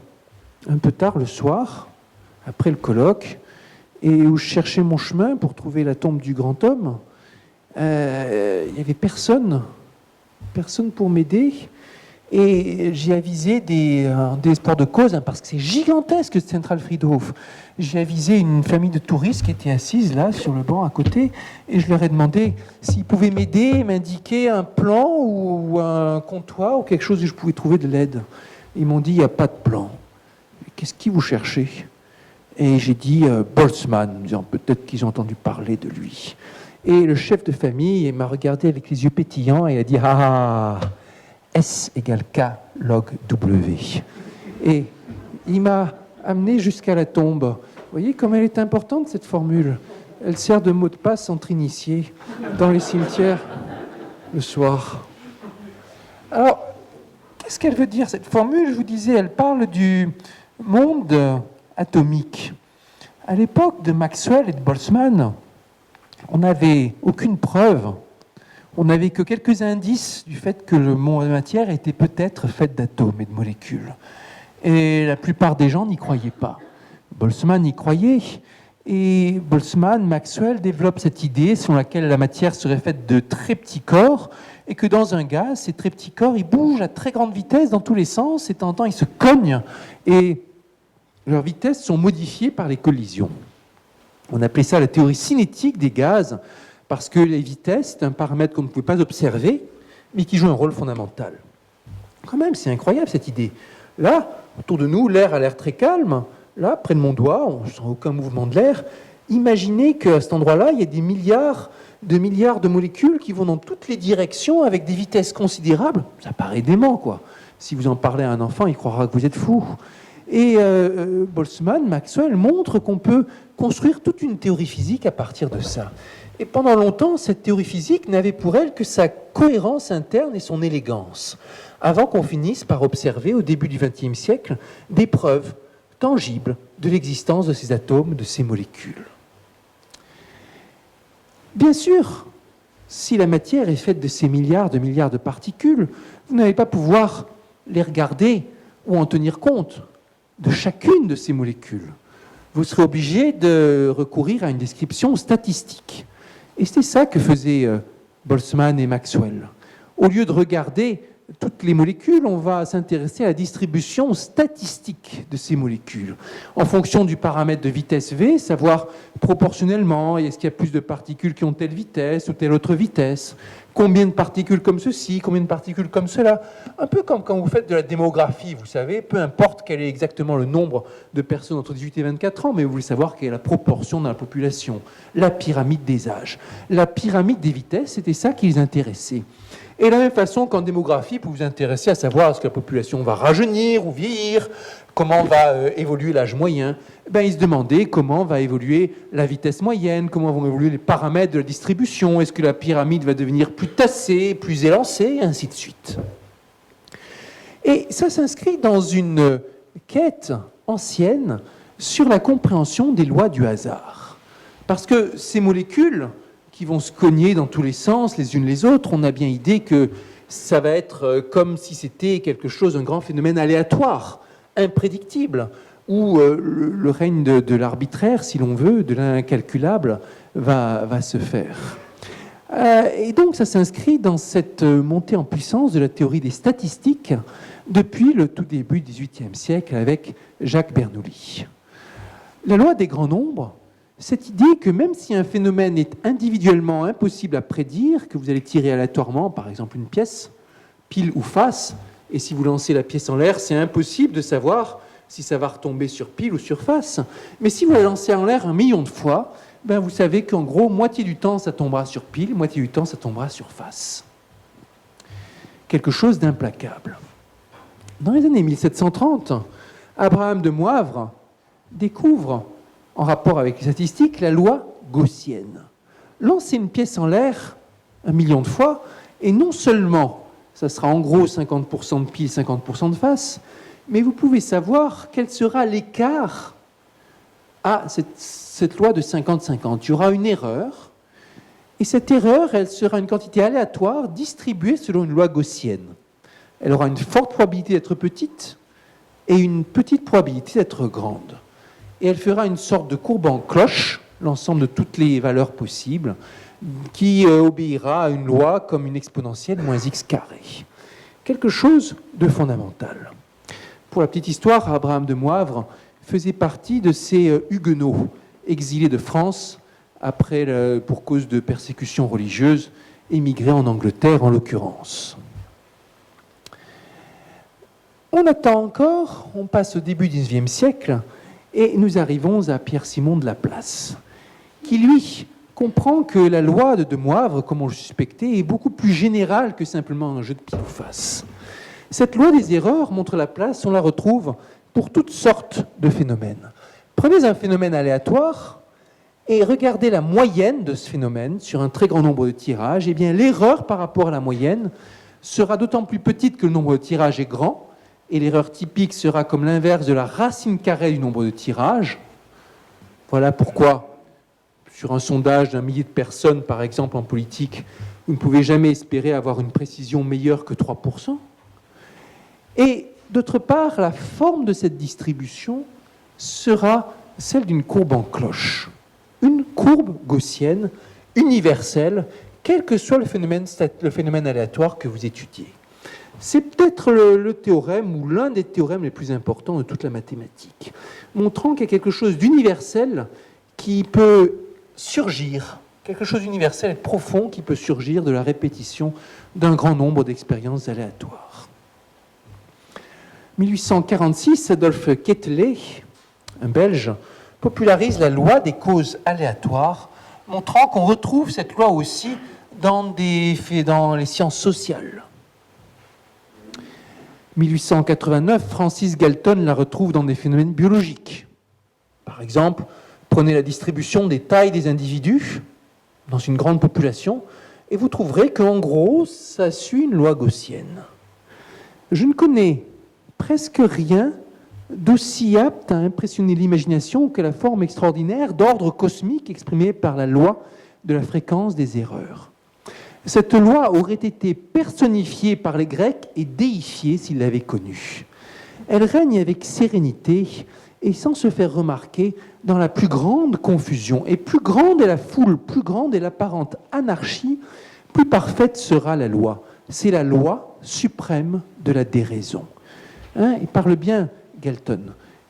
un peu tard le soir, après le colloque, et où je cherchais mon chemin pour trouver la tombe du grand homme, il n'y avait personne pour m'aider. Et j'ai avisé des espoirs de cause, parce que c'est gigantesque, ce Zentralfriedhof. J'ai avisé une famille de touristes qui était assise là, sur le banc à côté, et je leur ai demandé s'ils pouvaient m'aider, m'indiquer un plan ou un comptoir ou quelque chose où je pouvais trouver de l'aide. Ils m'ont dit, il n'y a pas de plan. Qu'est-ce que vous cherchez? Et j'ai dit Boltzmann, disant peut-être qu'ils ont entendu parler de lui. Et le chef de famille m'a regardé avec les yeux pétillants et a dit ah, S égale K log W. Et il m'a amené jusqu'à la tombe. Vous voyez comme elle est importante cette formule. Elle sert de mot de passe entre initiés dans les cimetières le soir. Alors, qu'est-ce qu'elle veut dire cette formule? Je vous disais, elle parle du monde atomique. À l'époque de Maxwell et de Boltzmann, on n'avait aucune preuve on n'avait que quelques indices du fait que la matière était peut-être faite d'atomes et de molécules. Et la plupart des gens n'y croyaient pas. Boltzmann y croyait, et Boltzmann, Maxwell développent cette idée selon laquelle la matière serait faite de très petits corps, et que dans un gaz, ces très petits corps, ils bougent à très grande vitesse dans tous les sens, et de temps en temps, ils se cognent, et leurs vitesses sont modifiées par les collisions. On appelait ça la théorie cinétique des gaz, parce que les vitesses, c'est un paramètre qu'on ne pouvait pas observer, mais qui joue un rôle fondamental. Quand même, c'est incroyable cette idée. Là, autour de nous, l'air a l'air très calme. Là, près de mon doigt, on ne sent aucun mouvement de l'air. Imaginez qu'à cet endroit-là, il y a des milliards de molécules qui vont dans toutes les directions avec des vitesses considérables. Ça paraît dément, quoi. Si vous en parlez à un enfant, il croira que vous êtes fou. Et Boltzmann, Maxwell montrent qu'on peut construire toute une théorie physique à partir de ça. Et pendant longtemps, cette théorie physique n'avait pour elle que sa cohérence interne et son élégance, avant qu'on finisse par observer, au début du XXe siècle, des preuves tangibles de l'existence de ces atomes, de ces molécules. Bien sûr, si la matière est faite de ces milliards de particules, vous n'allez pas pouvoir les regarder ou en tenir compte de chacune de ces molécules. Vous serez obligé de recourir à une description statistique. Et c'est ça que faisaient Boltzmann et Maxwell. Au lieu de regarder toutes les molécules, on va s'intéresser à la distribution statistique de ces molécules. En fonction du paramètre de vitesse V, savoir proportionnellement, est-ce qu'il y a plus de particules qui ont telle vitesse ou telle autre vitesse, combien de particules comme ceci, combien de particules comme cela. Un peu comme quand vous faites de la démographie, vous savez, peu importe quel est exactement le nombre de personnes entre 18 et 24 ans, mais vous voulez savoir quelle est la proportion dans la population, la pyramide des âges. La pyramide des vitesses, c'était ça qui les intéressait. Et de la même façon qu'en démographie, vous vous intéressez à savoir est-ce que la population va rajeunir ou vieillir, comment va évoluer l'âge moyen, ils se demandaient comment va évoluer la vitesse moyenne, comment vont évoluer les paramètres de la distribution, est-ce que la pyramide va devenir plus tassée, plus élancée, et ainsi de suite. Et ça s'inscrit dans une quête ancienne sur la compréhension des lois du hasard. Parce que ces molécules qui vont se cogner dans tous les sens, les unes les autres, on a bien idée que ça va être comme si c'était quelque chose, un grand phénomène aléatoire, imprédictible, où le règne de l'arbitraire, si l'on veut, de l'incalculable, va se faire. Et donc ça s'inscrit dans cette montée en puissance de la théorie des statistiques depuis le tout début du XVIIIe siècle avec Jacques Bernoulli. La loi des grands nombres, cette idée que même si un phénomène est individuellement impossible à prédire, que vous allez tirer aléatoirement, par exemple une pièce, pile ou face, et si vous lancez la pièce en l'air, c'est impossible de savoir si ça va retomber sur pile ou sur face. Mais si vous la lancez en l'air 1 million de fois, vous savez qu'en gros, moitié du temps, ça tombera sur pile, moitié du temps, ça tombera sur face. Quelque chose d'implacable. Dans les années 1730, Abraham de Moivre découvre, en rapport avec les statistiques, la loi gaussienne. Lancer une pièce en l'air 1 million de fois, et non seulement, ça sera en gros 50% de pile, 50% de face, mais vous pouvez savoir quel sera l'écart à cette loi de 50-50. Il y aura une erreur, et cette erreur, elle sera une quantité aléatoire distribuée selon une loi gaussienne. Elle aura une forte probabilité d'être petite et une petite probabilité d'être grande. Et elle fera une sorte de courbe en cloche, l'ensemble de toutes les valeurs possibles, qui obéira à une loi comme une exponentielle moins x carré. Quelque chose de fondamental. Pour la petite histoire, Abraham de Moivre faisait partie de ces huguenots exilés de France après, pour cause de persécutions religieuses, émigrés en Angleterre en l'occurrence. On attend encore, on passe au début du XIXe siècle, et nous arrivons à Pierre-Simon de Laplace, qui, lui, comprend que la loi de Moivre, comme on le suspectait, est beaucoup plus générale que simplement un jeu de pile ou face. Cette loi des erreurs, montre Laplace, on la retrouve pour toutes sortes de phénomènes. Prenez un phénomène aléatoire et regardez la moyenne de ce phénomène sur un très grand nombre de tirages. Eh bien, l'erreur par rapport à la moyenne sera d'autant plus petite que le nombre de tirages est grand, et l'erreur typique sera comme l'inverse de la racine carrée du nombre de tirages. Voilà pourquoi, sur un sondage d'un millier de personnes, par exemple en politique, vous ne pouvez jamais espérer avoir une précision meilleure que 3%. Et d'autre part, la forme de cette distribution sera celle d'une courbe en cloche. Une courbe gaussienne, universelle, quel que soit le phénomène aléatoire que vous étudiez. C'est peut-être le théorème ou l'un des théorèmes les plus importants de toute la mathématique, montrant qu'il y a quelque chose d'universel qui peut surgir, quelque chose d'universel et profond qui peut surgir de la répétition d'un grand nombre d'expériences aléatoires. 1846, Adolphe Quetelet, un Belge, popularise la loi des causes aléatoires, montrant qu'on retrouve cette loi aussi dans les sciences sociales. 1889, Francis Galton la retrouve dans des phénomènes biologiques. Par exemple, prenez la distribution des tailles des individus dans une grande population, et vous trouverez qu'en gros, ça suit une loi gaussienne. Je ne connais presque rien d'aussi apte à impressionner l'imagination que la forme extraordinaire d'ordre cosmique exprimée par la loi de la fréquence des erreurs. Cette loi aurait été personnifiée par les Grecs et déifiée s'ils l'avaient connue. Elle règne avec sérénité et sans se faire remarquer dans la plus grande confusion. Et plus grande est la foule, plus grande est l'apparente anarchie, plus parfaite sera la loi. C'est la loi suprême de la déraison. Il parle bien, Galton.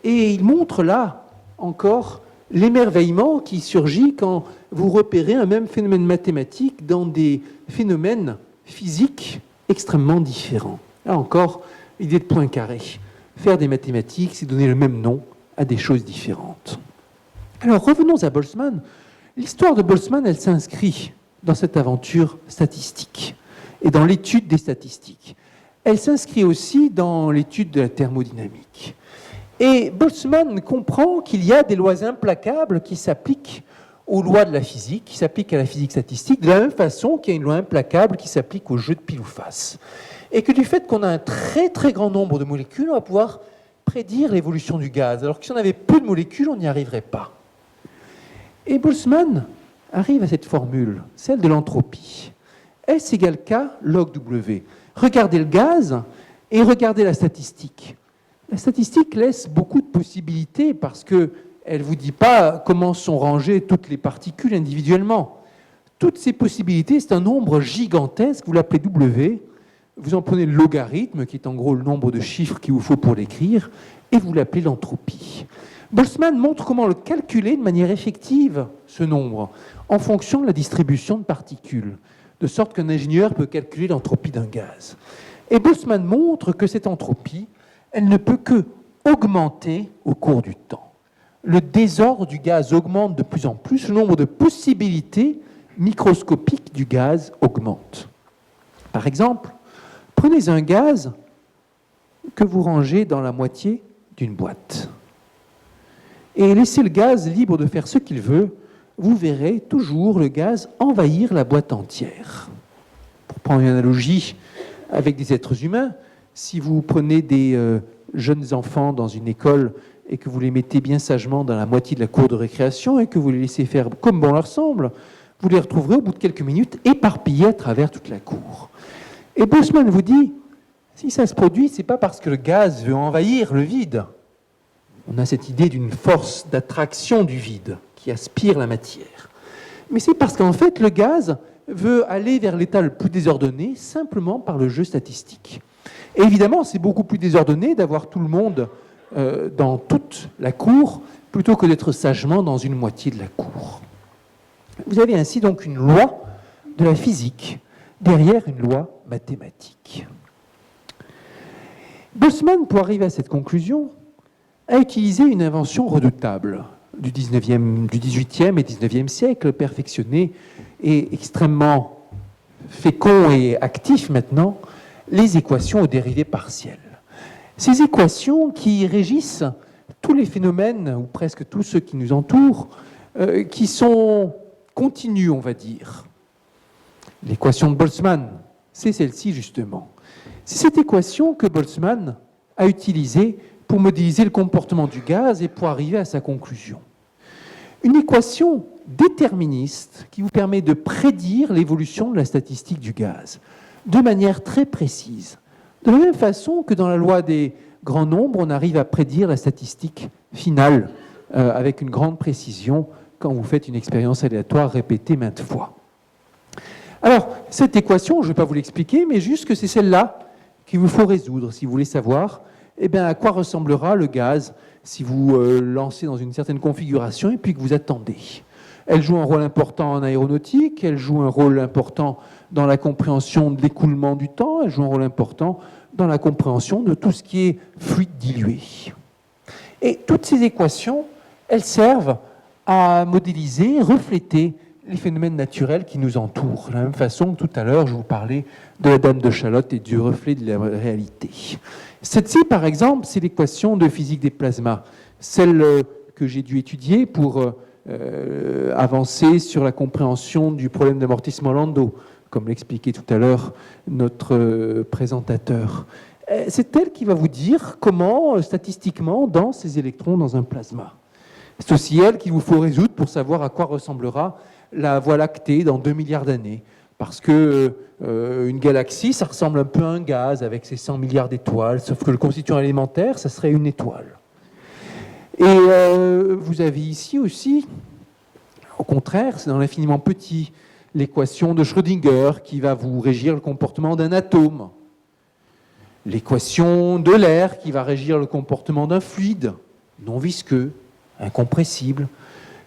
Et il montre là encore l'émerveillement qui surgit quand vous repérez un même phénomène mathématique dans des phénomènes physiques extrêmement différents. Là encore, l'idée de Poincaré. Faire des mathématiques, c'est donner le même nom à des choses différentes. Alors revenons à Boltzmann. L'histoire de Boltzmann, elle s'inscrit dans cette aventure statistique et dans l'étude des statistiques. Elle s'inscrit aussi dans l'étude de la thermodynamique. Et Boltzmann comprend qu'il y a des lois implacables qui s'appliquent aux lois de la physique, qui s'appliquent à la physique statistique, de la même façon qu'il y a une loi implacable qui s'applique au jeu de pile ou face. Et que du fait qu'on a un très très grand nombre de molécules, on va pouvoir prédire l'évolution du gaz, alors que si on avait peu de molécules, on n'y arriverait pas. Et Boltzmann arrive à cette formule, celle de l'entropie. S égale K log W. Regardez le gaz et regardez la statistique. La statistique laisse beaucoup de possibilités parce qu'elle ne vous dit pas comment sont rangées toutes les particules individuellement. Toutes ces possibilités, c'est un nombre gigantesque, vous l'appelez W, vous en prenez le logarithme, qui est en gros le nombre de chiffres qu'il vous faut pour l'écrire, et vous l'appelez l'entropie. Boltzmann montre comment le calculer de manière effective, ce nombre, en fonction de la distribution de particules, de sorte qu'un ingénieur peut calculer l'entropie d'un gaz. Et Boltzmann montre que cette entropie, elle ne peut que augmenter au cours du temps. Le désordre du gaz augmente de plus en plus, le nombre de possibilités microscopiques du gaz augmente. Par exemple, prenez un gaz que vous rangez dans la moitié d'une boîte et laissez le gaz libre de faire ce qu'il veut, vous verrez toujours le gaz envahir la boîte entière. Pour prendre une analogie avec des êtres humains, si vous prenez des jeunes enfants dans une école et que vous les mettez bien sagement dans la moitié de la cour de récréation et que vous les laissez faire comme bon leur semble, vous les retrouverez au bout de quelques minutes éparpillés à travers toute la cour. Et Boltzmann vous dit, si ça se produit, c'est pas parce que le gaz veut envahir le vide. On a cette idée d'une force d'attraction du vide qui aspire la matière. Mais c'est parce qu'en fait, le gaz veut aller vers l'état le plus désordonné simplement par le jeu statistique. Et évidemment, c'est beaucoup plus désordonné d'avoir tout le monde dans toute la cour plutôt que d'être sagement dans une moitié de la cour. Vous avez ainsi donc une loi de la physique derrière une loi mathématique. Boltzmann, pour arriver à cette conclusion, a utilisé une invention redoutable du 18e et 19e siècle, perfectionnée et extrêmement fécond et actif maintenant, les équations aux dérivées partielles. Ces équations qui régissent tous les phénomènes, ou presque tous ceux qui nous entourent, qui sont continus, on va dire. L'équation de Boltzmann, c'est celle-ci justement. C'est cette équation que Boltzmann a utilisée pour modéliser le comportement du gaz et pour arriver à sa conclusion. une équation déterministe qui vous permet de prédire l'évolution de la statistique du gaz de manière très précise. De la même façon que dans la loi des grands nombres, on arrive à prédire la statistique finale avec une grande précision quand vous faites une expérience aléatoire répétée maintes fois. Alors, cette équation, je ne vais pas vous l'expliquer, mais juste que c'est celle-là qu'il vous faut résoudre si vous voulez savoir à quoi ressemblera le gaz si vous lancez dans une certaine configuration et puis que vous attendez. Elle joue un rôle important en aéronautique, elle joue un rôle important dans la compréhension de l'écoulement du temps, elle joue un rôle important dans la compréhension de tout ce qui est fluide dilué. Et toutes ces équations, elles servent à modéliser, refléter les phénomènes naturels qui nous entourent. De la même façon que tout à l'heure, je vous parlais de la Dame de Chalotte et du reflet de la réalité. Celle-ci, par exemple, c'est l'équation de physique des plasmas, celle que j'ai dû étudier pour avancer sur la compréhension du problème d'amortissement Landau, comme l'expliquait tout à l'heure notre présentateur. C'est elle qui va vous dire comment, statistiquement, dansent ces électrons dans un plasma. C'est aussi elle qu'il vous faut résoudre pour savoir à quoi ressemblera la Voie lactée dans 2 milliards d'années. Parce que une galaxie, ça ressemble un peu à un gaz avec ses 100 milliards d'étoiles, sauf que le constituant élémentaire, ça serait une étoile. Et vous avez ici aussi, au contraire, c'est dans l'infiniment petit, l'équation de Schrödinger qui va vous régir le comportement d'un atome. L'équation de l'air qui va régir le comportement d'un fluide non visqueux, incompressible.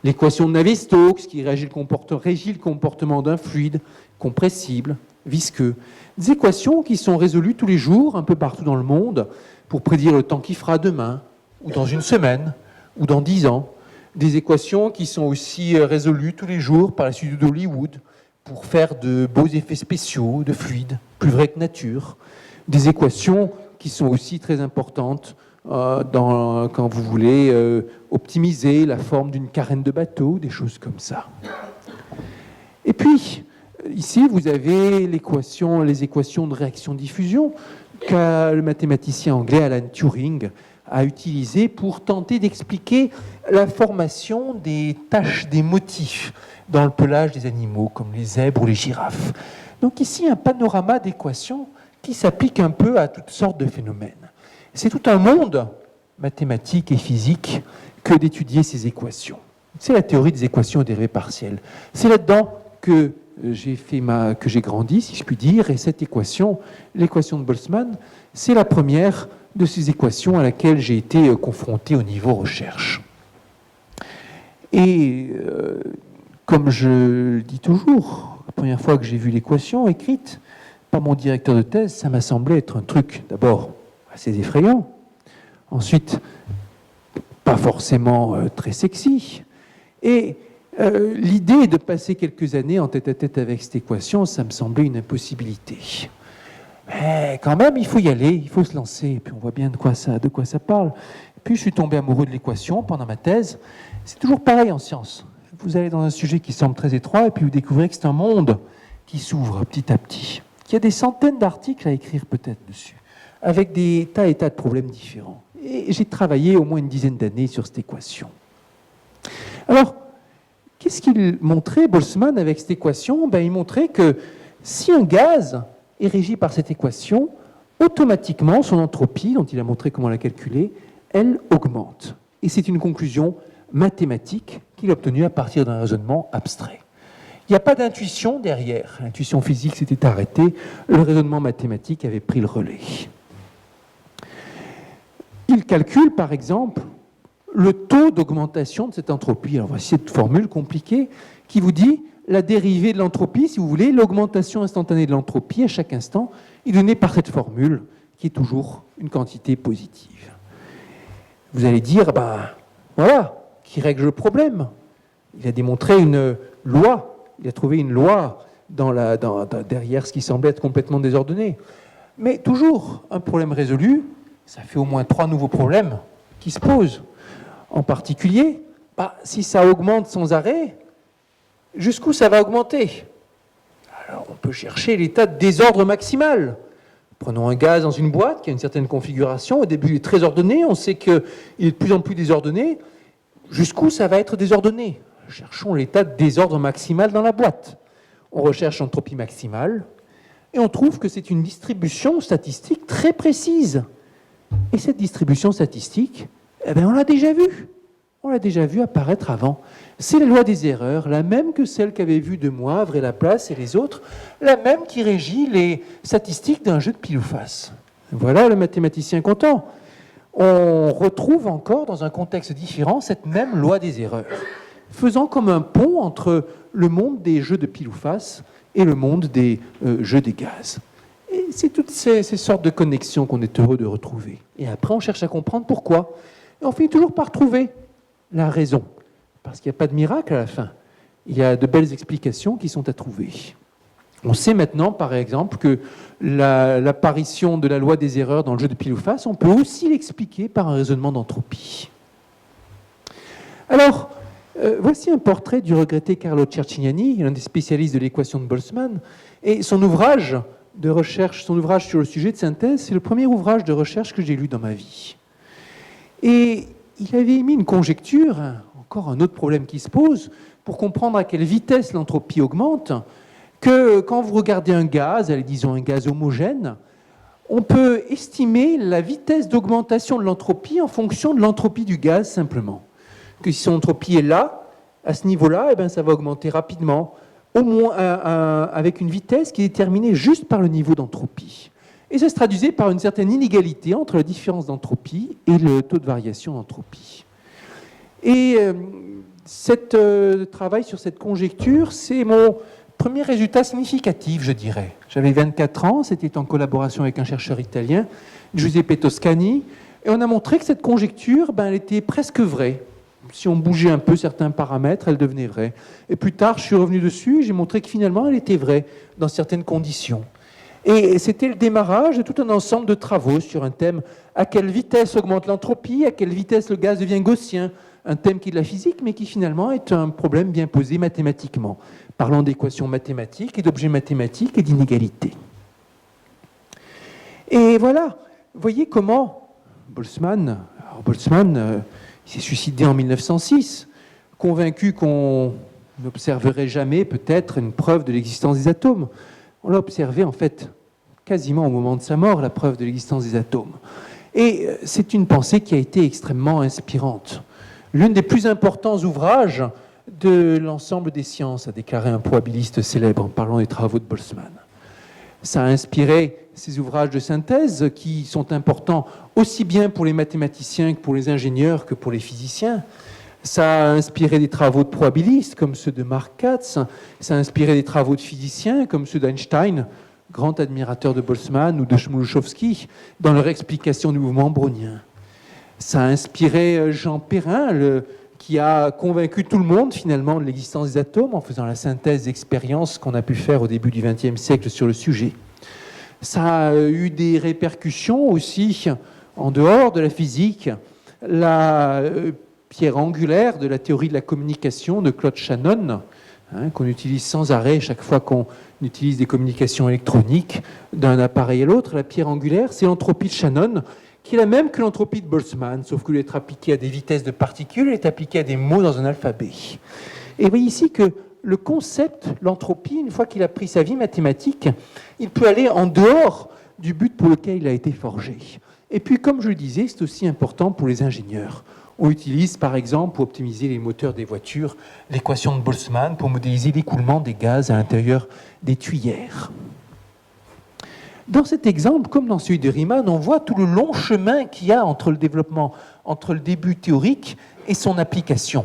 L'équation de Navier-Stokes qui régit le comportement d'un fluide compressible, visqueux. Des équations qui sont résolues tous les jours, un peu partout dans le monde, pour prédire le temps qu'il fera demain, ou dans une semaine, ou dans 10 ans. Des équations qui sont aussi résolues tous les jours par la studio d'Hollywood pour faire de beaux effets spéciaux, de fluides, plus vrais que nature. Des équations qui sont aussi très importantes quand vous voulez optimiser la forme d'une carène de bateau, des choses comme ça. Et puis, ici, vous avez les équations de réaction-diffusion que le mathématicien anglais Alan Turing a utilisées pour tenter d'expliquer la formation des taches, des motifs dans le pelage des animaux, comme les zèbres ou les girafes. Donc ici, un panorama d'équations qui s'applique un peu à toutes sortes de phénomènes. C'est tout un monde mathématique et physique que d'étudier ces équations. C'est la théorie des équations et dérivées partielles. C'est là-dedans que j'ai grandi, si je puis dire, et cette équation, l'équation de Boltzmann, c'est la première de ces équations à laquelle j'ai été confronté au niveau recherche. Et comme je le dis toujours, la première fois que j'ai vu l'équation écrite par mon directeur de thèse, ça m'a semblé être un truc, d'abord, assez effrayant, ensuite, pas forcément très sexy, et l'idée de passer quelques années en tête-à-tête avec cette équation, ça me semblait une impossibilité. Mais quand même, il faut y aller, il faut se lancer, et puis on voit bien de quoi ça parle. Et puis je suis tombé amoureux de l'équation pendant ma thèse. C'est toujours pareil en sciences. Vous allez dans un sujet qui semble très étroit, et puis vous découvrez que c'est un monde qui s'ouvre petit à petit, qu'il y a des centaines d'articles à écrire peut-être dessus, avec des tas et tas de problèmes différents. Et j'ai travaillé au moins une dizaine d'années sur cette équation. Alors, qu'est-ce qu'il montrait, Boltzmann, avec cette équation ? Il montrait que si un gaz est régi par cette équation, automatiquement, son entropie, dont il a montré comment la calculer, elle augmente. Et c'est une conclusion mathématique qu'il a obtenue à partir d'un raisonnement abstrait. Il n'y a pas d'intuition derrière. L'intuition physique s'était arrêtée, le raisonnement mathématique avait pris le relais. Il calcule, par exemple, le taux d'augmentation de cette entropie. Alors voici cette formule compliquée qui vous dit la dérivée de l'entropie, si vous voulez, l'augmentation instantanée de l'entropie à chaque instant, est donnée par cette formule qui est toujours une quantité positive. Vous allez dire, voilà, qui règle le problème. Il a démontré une loi, il a trouvé une loi derrière ce qui semblait être complètement désordonné. Mais toujours un problème résolu, ça fait au moins 3 nouveaux problèmes qui se posent. En particulier, si ça augmente sans arrêt, jusqu'où ça va augmenter ? Alors, on peut chercher l'état de désordre maximal. Prenons un gaz dans une boîte qui a une certaine configuration. Au début, il est très ordonné. On sait qu'il est de plus en plus désordonné. Jusqu'où ça va être désordonné ? cherchons l'état de désordre maximal dans la boîte. On recherche l'entropie maximale et on trouve que c'est une distribution statistique très précise. Et cette distribution statistique, eh bien, on l'a déjà vue. On l'a déjà vue apparaître avant. C'est la loi des erreurs, la même que celle qu'avaient vue de Moivre et Laplace et les autres, la même qui régit les statistiques d'un jeu de pile ou face. Voilà le mathématicien content. On retrouve encore, dans un contexte différent, cette même loi des erreurs, faisant comme un pont entre le monde des jeux de pile ou face et le monde des jeux des gaz. Et c'est toutes ces sortes de connexions qu'on est heureux de retrouver. Et après, on cherche à comprendre pourquoi. Et on finit toujours par trouver la raison. Parce qu'il n'y a pas de miracle à la fin. Il y a de belles explications qui sont à trouver. On sait maintenant, par exemple, que l'apparition de la loi des erreurs dans le jeu de pile ou face, on peut aussi l'expliquer par un raisonnement d'entropie. Alors, voici un portrait du regretté Carlo Cercignani, l'un des spécialistes de l'équation de Boltzmann, et son ouvrage de recherche, son ouvrage sur le sujet de synthèse, c'est le premier ouvrage de recherche que j'ai lu dans ma vie. Et il avait émis une conjecture, encore un autre problème qui se pose, pour comprendre à quelle vitesse l'entropie augmente, que quand vous regardez un gaz, allez, disons un gaz homogène, on peut estimer la vitesse d'augmentation de l'entropie en fonction de l'entropie du gaz simplement. Que si son entropie est là, à ce niveau-là, eh bien, ça va augmenter rapidement, au moins avec une vitesse qui est déterminée juste par le niveau d'entropie. Et ça se traduisait par une certaine inégalité entre la différence d'entropie et le taux de variation d'entropie. Et ce travail sur cette conjecture, c'est mon premier résultat significatif, je dirais. J'avais 24 ans, c'était en collaboration avec un chercheur italien, Giuseppe Toscani, et on a montré que cette conjecture, elle était presque vraie. Si on bougeait un peu certains paramètres, elle devenait vraie. Et plus tard, je suis revenu dessus et j'ai montré que finalement, elle était vraie dans certaines conditions. Et c'était le démarrage de tout un ensemble de travaux sur un thème: à quelle vitesse augmente l'entropie, à quelle vitesse le gaz devient gaussien, un thème qui est de la physique, mais qui finalement est un problème bien posé mathématiquement, parlant d'équations mathématiques et d'objets mathématiques et d'inégalités. Et voilà, vous voyez comment Boltzmann, il s'est suicidé en 1906, convaincu qu'on n'observerait jamais peut-être une preuve de l'existence des atomes. On l'a observé en fait quasiment au moment de sa mort, la preuve de l'existence des atomes. Et c'est une pensée qui a été extrêmement inspirante. L'un des plus importants ouvrages de l'ensemble des sciences, a déclaré un probabiliste célèbre en parlant des travaux de Boltzmann. Ça a inspiré ces ouvrages de synthèse qui sont importants aussi bien pour les mathématiciens que pour les ingénieurs que pour les physiciens. Ça a inspiré des travaux de probabilistes comme ceux de Mark Katz. Ça a inspiré des travaux de physiciens comme ceux d'Einstein, grand admirateur de Boltzmann, ou de Chmielowski, dans leur explication du mouvement brownien. Ça a inspiré Jean Perrin, qui a convaincu tout le monde finalement de l'existence des atomes en faisant la synthèse d'expériences qu'on a pu faire au début du XXe siècle sur le sujet. Ça a eu des répercussions aussi en dehors de la physique. La pierre angulaire de la théorie de la communication de Claude Shannon, qu'on utilise sans arrêt chaque fois qu'on utilise des communications électroniques d'un appareil à l'autre. La pierre angulaire, c'est l'entropie de Shannon, qui est la même que l'entropie de Boltzmann, sauf qu'au lieu d'être appliquée à des vitesses de particules, elle est appliquée à des mots dans un alphabet. Et vous voyez ici que le concept, l'entropie, une fois qu'il a pris sa vie mathématique, il peut aller en dehors du but pour lequel il a été forgé. Et puis, comme je le disais, c'est aussi important pour les ingénieurs. On utilise, par exemple, pour optimiser les moteurs des voitures, l'équation de Boltzmann pour modéliser l'écoulement des gaz à l'intérieur des tuyères. Dans cet exemple, comme dans celui de Riemann, on voit tout le long chemin qu'il y a entre le développement, entre le début théorique et son application.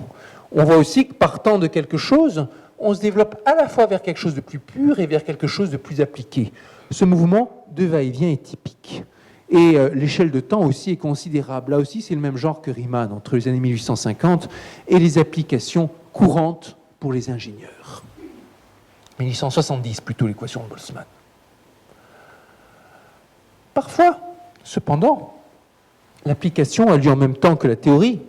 On voit aussi que partant de quelque chose, on se développe à la fois vers quelque chose de plus pur et vers quelque chose de plus appliqué. Ce mouvement de va-et-vient est typique. Et l'échelle de temps aussi est considérable. Là aussi, c'est le même genre que Riemann, entre les années 1850 et les applications courantes pour les ingénieurs. 1870, plutôt, l'équation de Boltzmann. Parfois, cependant, l'application a lieu en même temps que la théorie,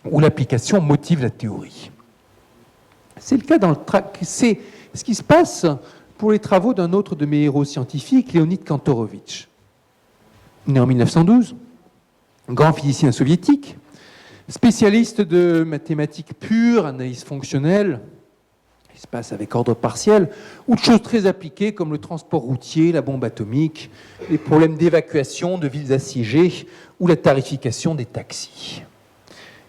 ou l'application motive la théorie. C'est le cas c'est ce qui se passe pour les travaux d'un autre de mes héros scientifiques, Leonid Kantorovitch. Né en 1912, grand physicien soviétique, Spécialiste de mathématiques pures, analyse fonctionnelle, espace avec ordre partiel, ou de choses très appliquées comme le transport routier, la bombe atomique, les problèmes d'évacuation de villes assiégées ou la tarification des taxis.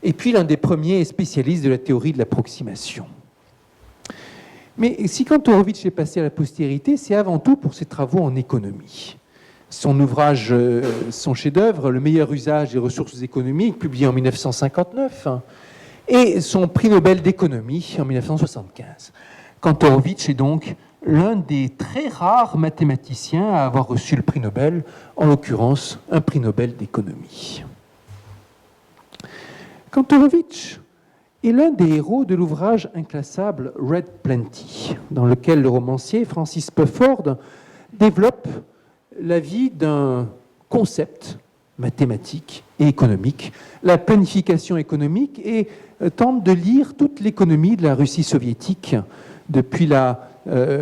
Et puis l'un des premiers spécialistes de la théorie de l'approximation. Mais si Kantorowicz est passé à la postérité, c'est avant tout pour ses travaux en économie. Son ouvrage, son chef-d'œuvre, Le meilleur usage des ressources économiques, publié en 1959, et son prix Nobel d'économie en 1975. Kantorowicz est donc l'un des très rares mathématiciens à avoir reçu le prix Nobel, en l'occurrence un prix Nobel d'économie. Kantorowicz est l'un des héros de l'ouvrage inclassable Red Plenty, dans lequel le romancier Francis Pufford développe la vie d'un concept mathématique et économique, la planification économique, et tente de lire toute l'économie de la Russie soviétique depuis la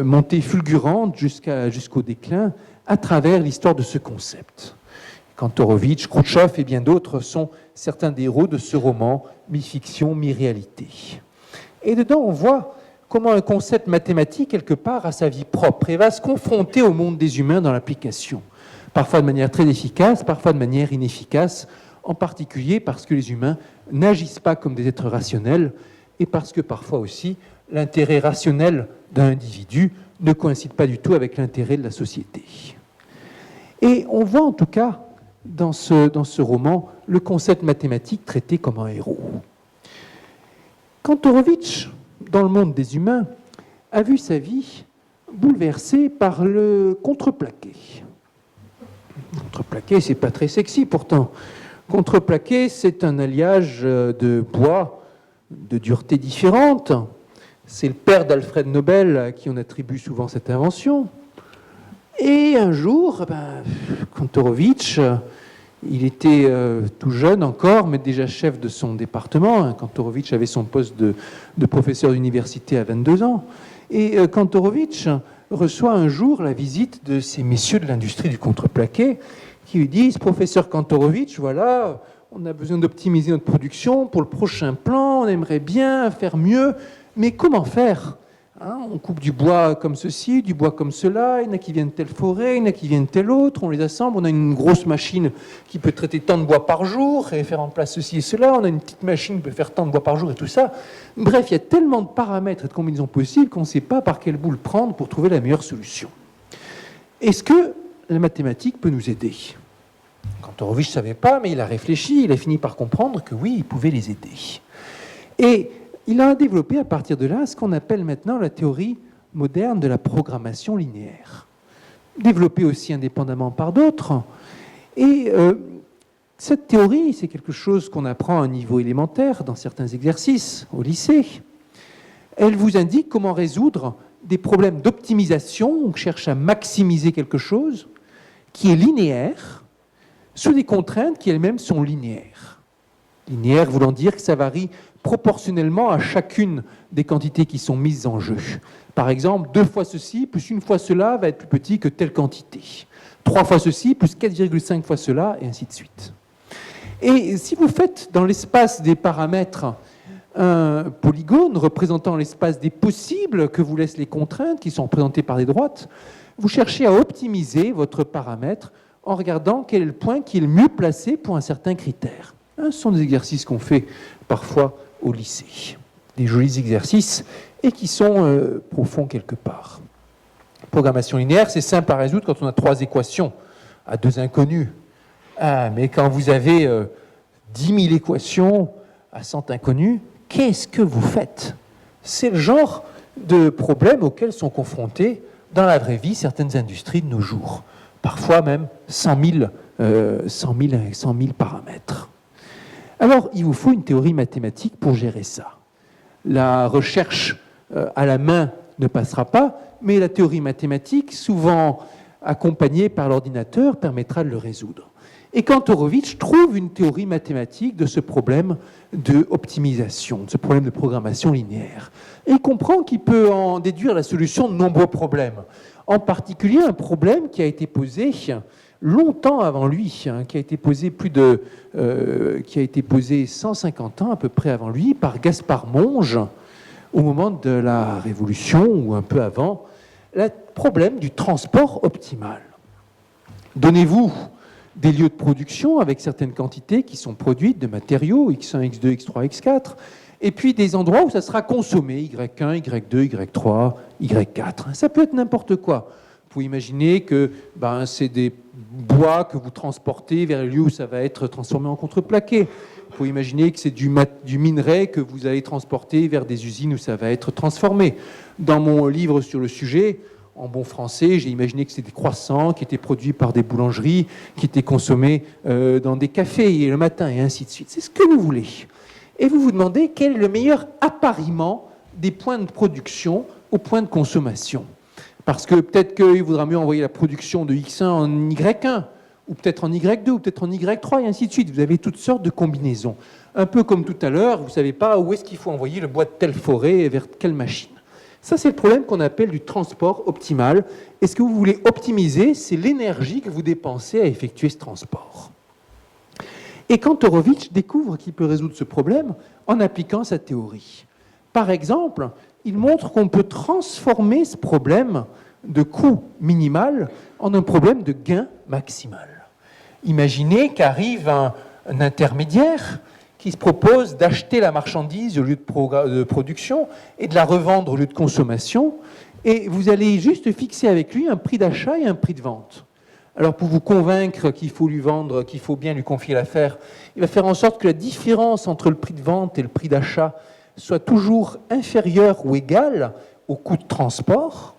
montée fulgurante jusqu'au déclin à travers l'histoire de ce concept. Kantorowicz, Khrouchtchev et bien d'autres sont certains des héros de ce roman, mi-fiction, mi-réalité. Et dedans, on voit comment un concept mathématique, quelque part, a sa vie propre et va se confronter au monde des humains dans l'application. Parfois de manière très efficace, parfois de manière inefficace, en particulier parce que les humains n'agissent pas comme des êtres rationnels et parce que parfois aussi l'intérêt rationnel d'un individu ne coïncide pas du tout avec l'intérêt de la société. Et on voit en tout cas dans ce roman le concept mathématique traité comme un héros. Kantorowicz, dans le monde des humains, a vu sa vie bouleversée par le contreplaqué. Contreplaqué, c'est pas très sexy pourtant. Contreplaqué, c'est un alliage de bois de dureté différente. C'est le père d'Alfred Nobel à qui on attribue souvent cette invention. Et un jour, Kantorowicz, il était tout jeune encore, mais déjà chef de son département. Kantorowicz avait son poste de professeur d'université à 22 ans. Et Kantorowicz reçoit un jour la visite de ces messieurs de l'industrie du contreplaqué qui lui disent « Professeur Kantorowicz, voilà, on a besoin d'optimiser notre production pour le prochain plan, on aimerait bien faire mieux, mais comment faire ? On coupe du bois comme ceci, du bois comme cela, il y en a qui viennent de telle forêt, il y en a qui viennent de telle autre, on les assemble, on a une grosse machine qui peut traiter tant de bois par jour et faire en place ceci et cela, on a une petite machine qui peut faire tant de bois par jour et tout ça. Bref, il y a tellement de paramètres et de combinaisons possibles qu'on ne sait pas par quelle boule prendre pour trouver la meilleure solution. Est-ce que la mathématique peut nous aider ? Kantorowicz ne savait pas, mais il a réfléchi, il a fini par comprendre que oui, il pouvait les aider. Et il a développé à partir de là ce qu'on appelle maintenant la théorie moderne de la programmation linéaire, développée aussi indépendamment par d'autres. Et cette théorie, c'est quelque chose qu'on apprend à un niveau élémentaire dans certains exercices au lycée. Elle vous indique comment résoudre des problèmes d'optimisation. On cherche à maximiser quelque chose qui est linéaire sous des contraintes qui elles-mêmes sont linéaires. Linéaire voulant dire que ça varie proportionnellement à chacune des quantités qui sont mises en jeu. Par exemple, 2 fois ceci plus 1 fois cela va être plus petit que telle quantité. 3 fois ceci plus 4,5 fois cela, et ainsi de suite. Et si vous faites dans l'espace des paramètres un polygone représentant l'espace des possibles que vous laissent les contraintes qui sont représentées par des droites, vous cherchez à optimiser votre paramètre en regardant quel est le point qui est le mieux placé pour un certain critère. Ce sont des exercices qu'on fait parfois au lycée. Des jolis exercices et qui sont profonds quelque part. Programmation linéaire, c'est simple à résoudre quand on a 3 équations à 2 inconnues. Mais quand vous avez 10 000 équations à 100 inconnus, qu'est-ce que vous faites ? C'est le genre de problème auquel sont confrontés dans la vraie vie certaines industries de nos jours. Parfois même 100 000 paramètres. Alors, il vous faut une théorie mathématique pour gérer ça. La recherche à la main ne passera pas, mais la théorie mathématique, souvent accompagnée par l'ordinateur, permettra de le résoudre. Et Kantorowicz trouve une théorie mathématique de ce problème d'optimisation, de ce problème de programmation linéaire. Et il comprend qu'il peut en déduire la solution de nombreux problèmes. En particulier, un problème qui a été posé longtemps avant lui, qui a été posé qui a été posé 150 ans à peu près avant lui par Gaspard Monge au moment de la Révolution ou un peu avant, le problème du transport optimal. Donnez-vous des lieux de production avec certaines quantités qui sont produites de matériaux, X1, X2, X3, X4, et puis des endroits où ça sera consommé, Y1, Y2, Y3, Y4. Ça peut être n'importe quoi. Vous pouvez imaginer que c'est des bois que vous transportez vers les lieux où ça va être transformé en contreplaqué. Vous pouvez imaginer que c'est du minerai que vous allez transporter vers des usines où ça va être transformé. Dans mon livre sur le sujet, en bon français, j'ai imaginé que c'était des croissants qui étaient produits par des boulangeries, qui étaient consommés dans des cafés le matin, et ainsi de suite. C'est ce que vous voulez. Et vous vous demandez quel est le meilleur appariement des points de production aux points de consommation. Parce que peut-être qu'il vaudra mieux envoyer la production de X1 en Y1, ou peut-être en Y2, ou peut-être en Y3, et ainsi de suite. Vous avez toutes sortes de combinaisons. Un peu comme tout à l'heure, vous ne savez pas où est-ce qu'il faut envoyer le bois de telle forêt et vers quelle machine. Ça, c'est le problème qu'on appelle du transport optimal. Et ce que vous voulez optimiser, c'est l'énergie que vous dépensez à effectuer ce transport. Et Kantorowicz découvre qu'il peut résoudre ce problème en appliquant sa théorie. Par exemple, il montre qu'on peut transformer ce problème de coût minimal en un problème de gain maximal. Imaginez qu'arrive un intermédiaire qui se propose d'acheter la marchandise au lieu de production et de la revendre au lieu de consommation, et vous allez juste fixer avec lui un prix d'achat et un prix de vente. Alors pour vous convaincre qu'il faut lui vendre, qu'il faut bien lui confier l'affaire, il va faire en sorte que la différence entre le prix de vente et le prix d'achat soit toujours inférieur ou égal au coût de transport,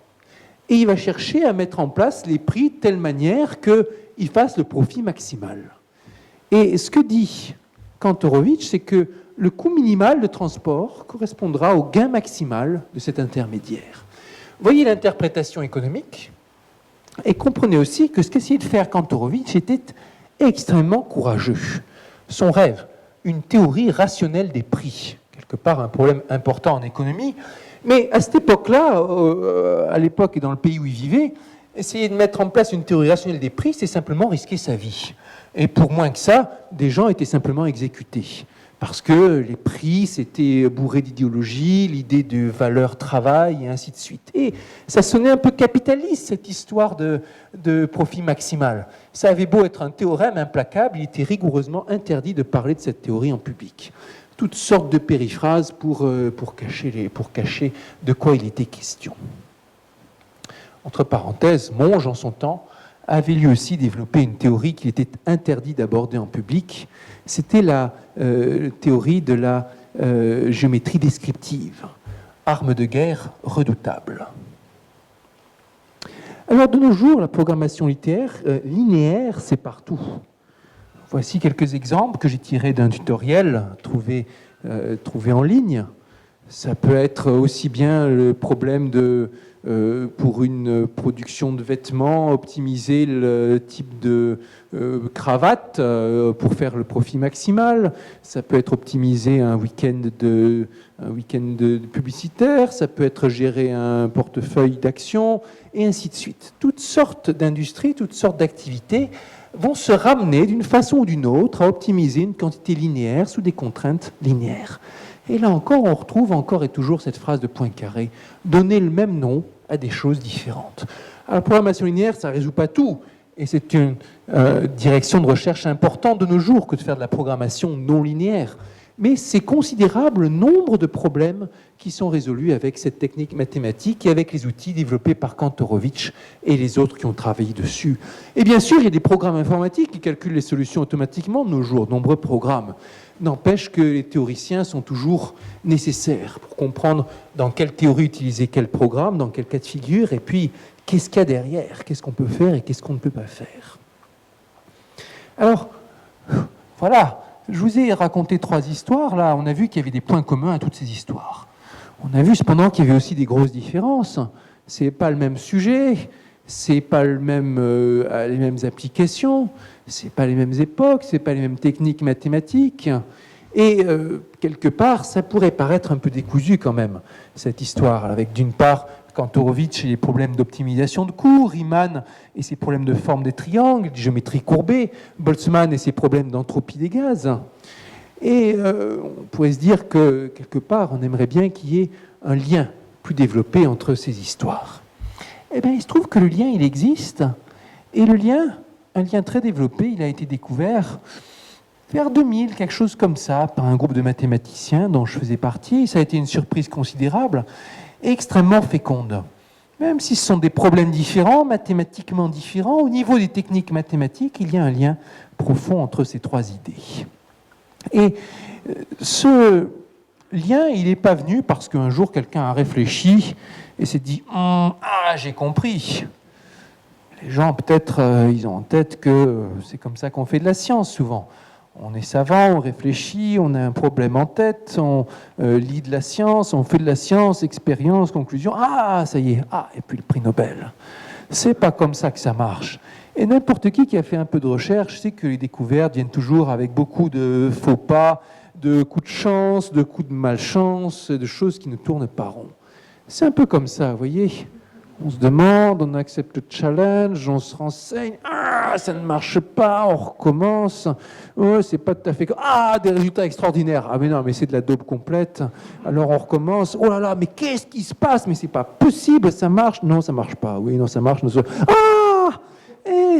et il va chercher à mettre en place les prix de telle manière qu'il fasse le profit maximal. Et ce que dit Kantorowicz, c'est que le coût minimal de transport correspondra au gain maximal de cet intermédiaire. Voyez l'interprétation économique, et comprenez aussi que ce qu'essayait de faire Kantorowicz était extrêmement courageux. Son rêve, une théorie rationnelle des prix, quelque part un problème important en économie, mais à cette époque-là, à l'époque et dans le pays où il vivait, essayer de mettre en place une théorie rationnelle des prix, c'est simplement risquer sa vie. Et pour moins que ça, des gens étaient simplement exécutés. Parce que les prix, c'était bourré d'idéologie, l'idée de valeur travail, et ainsi de suite. Et ça sonnait un peu capitaliste, cette histoire de profit maximal. Ça avait beau être un théorème implacable, il était rigoureusement interdit de parler de cette théorie en public. Toutes sortes de périphrases pour cacher de quoi il était question. Entre parenthèses, Monge, en son temps, avait lui aussi développé une théorie qu'il était interdit d'aborder en public. C'était la théorie de la géométrie descriptive, arme de guerre redoutable. Alors de nos jours, la programmation linéaire, c'est partout. Voici quelques exemples que j'ai tirés d'un tutoriel trouvé en ligne. Ça peut être aussi bien le problème pour une production de vêtements, optimiser le type de cravate pour faire le profit maximal. Ça peut être optimiser un week-end publicitaire. Ça peut être gérer un portefeuille d'actions, et ainsi de suite. Toutes sortes d'industries, toutes sortes d'activités vont se ramener d'une façon ou d'une autre à optimiser une quantité linéaire sous des contraintes linéaires. Et là encore, on retrouve encore et toujours cette phrase de Poincaré, donner le même nom à des choses différentes. Alors, la programmation linéaire, ça ne résout pas tout, et c'est une direction de recherche importante de nos jours que de faire de la programmation non linéaire. Mais c'est considérable le nombre de problèmes qui sont résolus avec cette technique mathématique et avec les outils développés par Kantorowicz et les autres qui ont travaillé dessus. Et bien sûr, il y a des programmes informatiques qui calculent les solutions automatiquement de nos jours, nombreux programmes. N'empêche que les théoriciens sont toujours nécessaires pour comprendre dans quelle théorie utiliser quel programme, dans quel cas de figure, et puis qu'est-ce qu'il y a derrière, qu'est-ce qu'on peut faire et qu'est-ce qu'on ne peut pas faire. Alors, voilà, je vous ai raconté 3 histoires. Là, on a vu qu'il y avait des points communs à toutes ces histoires. On a vu cependant qu'il y avait aussi des grosses différences. Ce n'est pas le même sujet, ce n'est pas les mêmes applications, ce n'est pas les mêmes époques, ce n'est pas les mêmes techniques mathématiques. Et quelque part, ça pourrait paraître un peu décousu quand même, cette histoire, avec d'une part Kantorowicz et les problèmes d'optimisation de coûts, Riemann et ses problèmes de forme des triangles, de géométrie courbée, Boltzmann et ses problèmes d'entropie des gaz. Et on pourrait se dire que, quelque part, on aimerait bien qu'il y ait un lien plus développé entre ces histoires. Eh bien, il se trouve que le lien, il existe. Et le lien, un lien très développé, il a été découvert vers 2000, quelque chose comme ça, par un groupe de mathématiciens dont je faisais partie. Ça a été une surprise considérable et extrêmement féconde. Même si ce sont des problèmes différents, mathématiquement différents, au niveau des techniques mathématiques, il y a un lien profond entre ces trois idées. Et ce lien, il n'est pas venu parce qu'un jour, quelqu'un a réfléchi et s'est dit « Ah, j'ai compris ». Les gens, peut-être, ils ont en tête que c'est comme ça qu'on fait de la science, souvent. On est savant, on réfléchit, on a un problème en tête, on lit de la science, on fait de la science, expérience, conclusion. Ah, ça y est, et puis le prix Nobel. C'est pas comme ça que ça marche. Et n'importe qui a fait un peu de recherche sait que les découvertes viennent toujours avec beaucoup de faux pas, de coups de chance, de coups de malchance, de choses qui ne tournent pas rond. C'est un peu comme ça, vous voyez. On se demande, on accepte le challenge, on se renseigne, ça ne marche pas, on recommence, c'est pas tout à fait... des résultats extraordinaires, mais non, mais c'est de la daube complète, alors on recommence, oh là là, mais qu'est-ce qui se passe, mais c'est pas possible, ça marche, non, ça marche pas, oui, non, ça marche,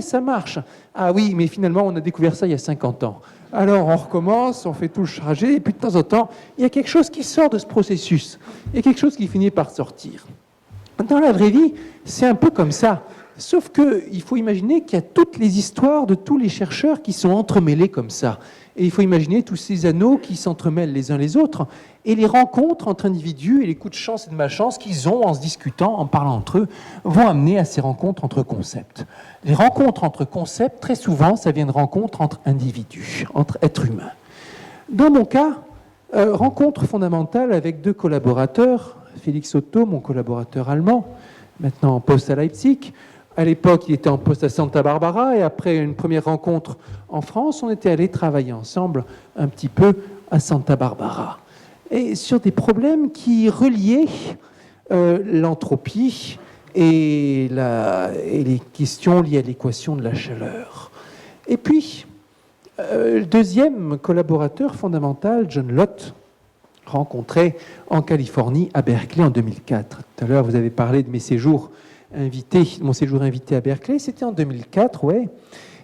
ça marche, oui, mais finalement, on a découvert ça il y a 50 ans. Alors on recommence, on fait tout le trajet, et puis de temps en temps, il y a quelque chose qui sort de ce processus, il y a quelque chose qui finit par sortir. Dans la vraie vie, c'est un peu comme ça. Sauf qu'il faut imaginer qu'il y a toutes les histoires de tous les chercheurs qui sont entremêlés comme ça. Et il faut imaginer tous ces anneaux qui s'entremêlent les uns les autres, et les rencontres entre individus et les coups de chance et de malchance qu'ils ont en se discutant, en parlant entre eux, vont amener à ces rencontres entre concepts. Les rencontres entre concepts, très souvent, ça vient de rencontres entre individus, entre êtres humains. Dans mon cas, rencontre fondamentale avec deux collaborateurs, Félix Otto, mon collaborateur allemand, maintenant en poste à Leipzig. À l'époque, il était en poste à Santa Barbara, et après une première rencontre en France, on était allés travailler ensemble un petit peu à Santa Barbara. Et sur des problèmes qui reliaient l'entropie et les questions liées à l'équation de la chaleur. Et puis, le deuxième collaborateur fondamental, John Lott, rencontré en Californie, à Berkeley, en 2004. Tout à l'heure, vous avez parlé de mon séjour invité à Berkeley. C'était en 2004, ouais.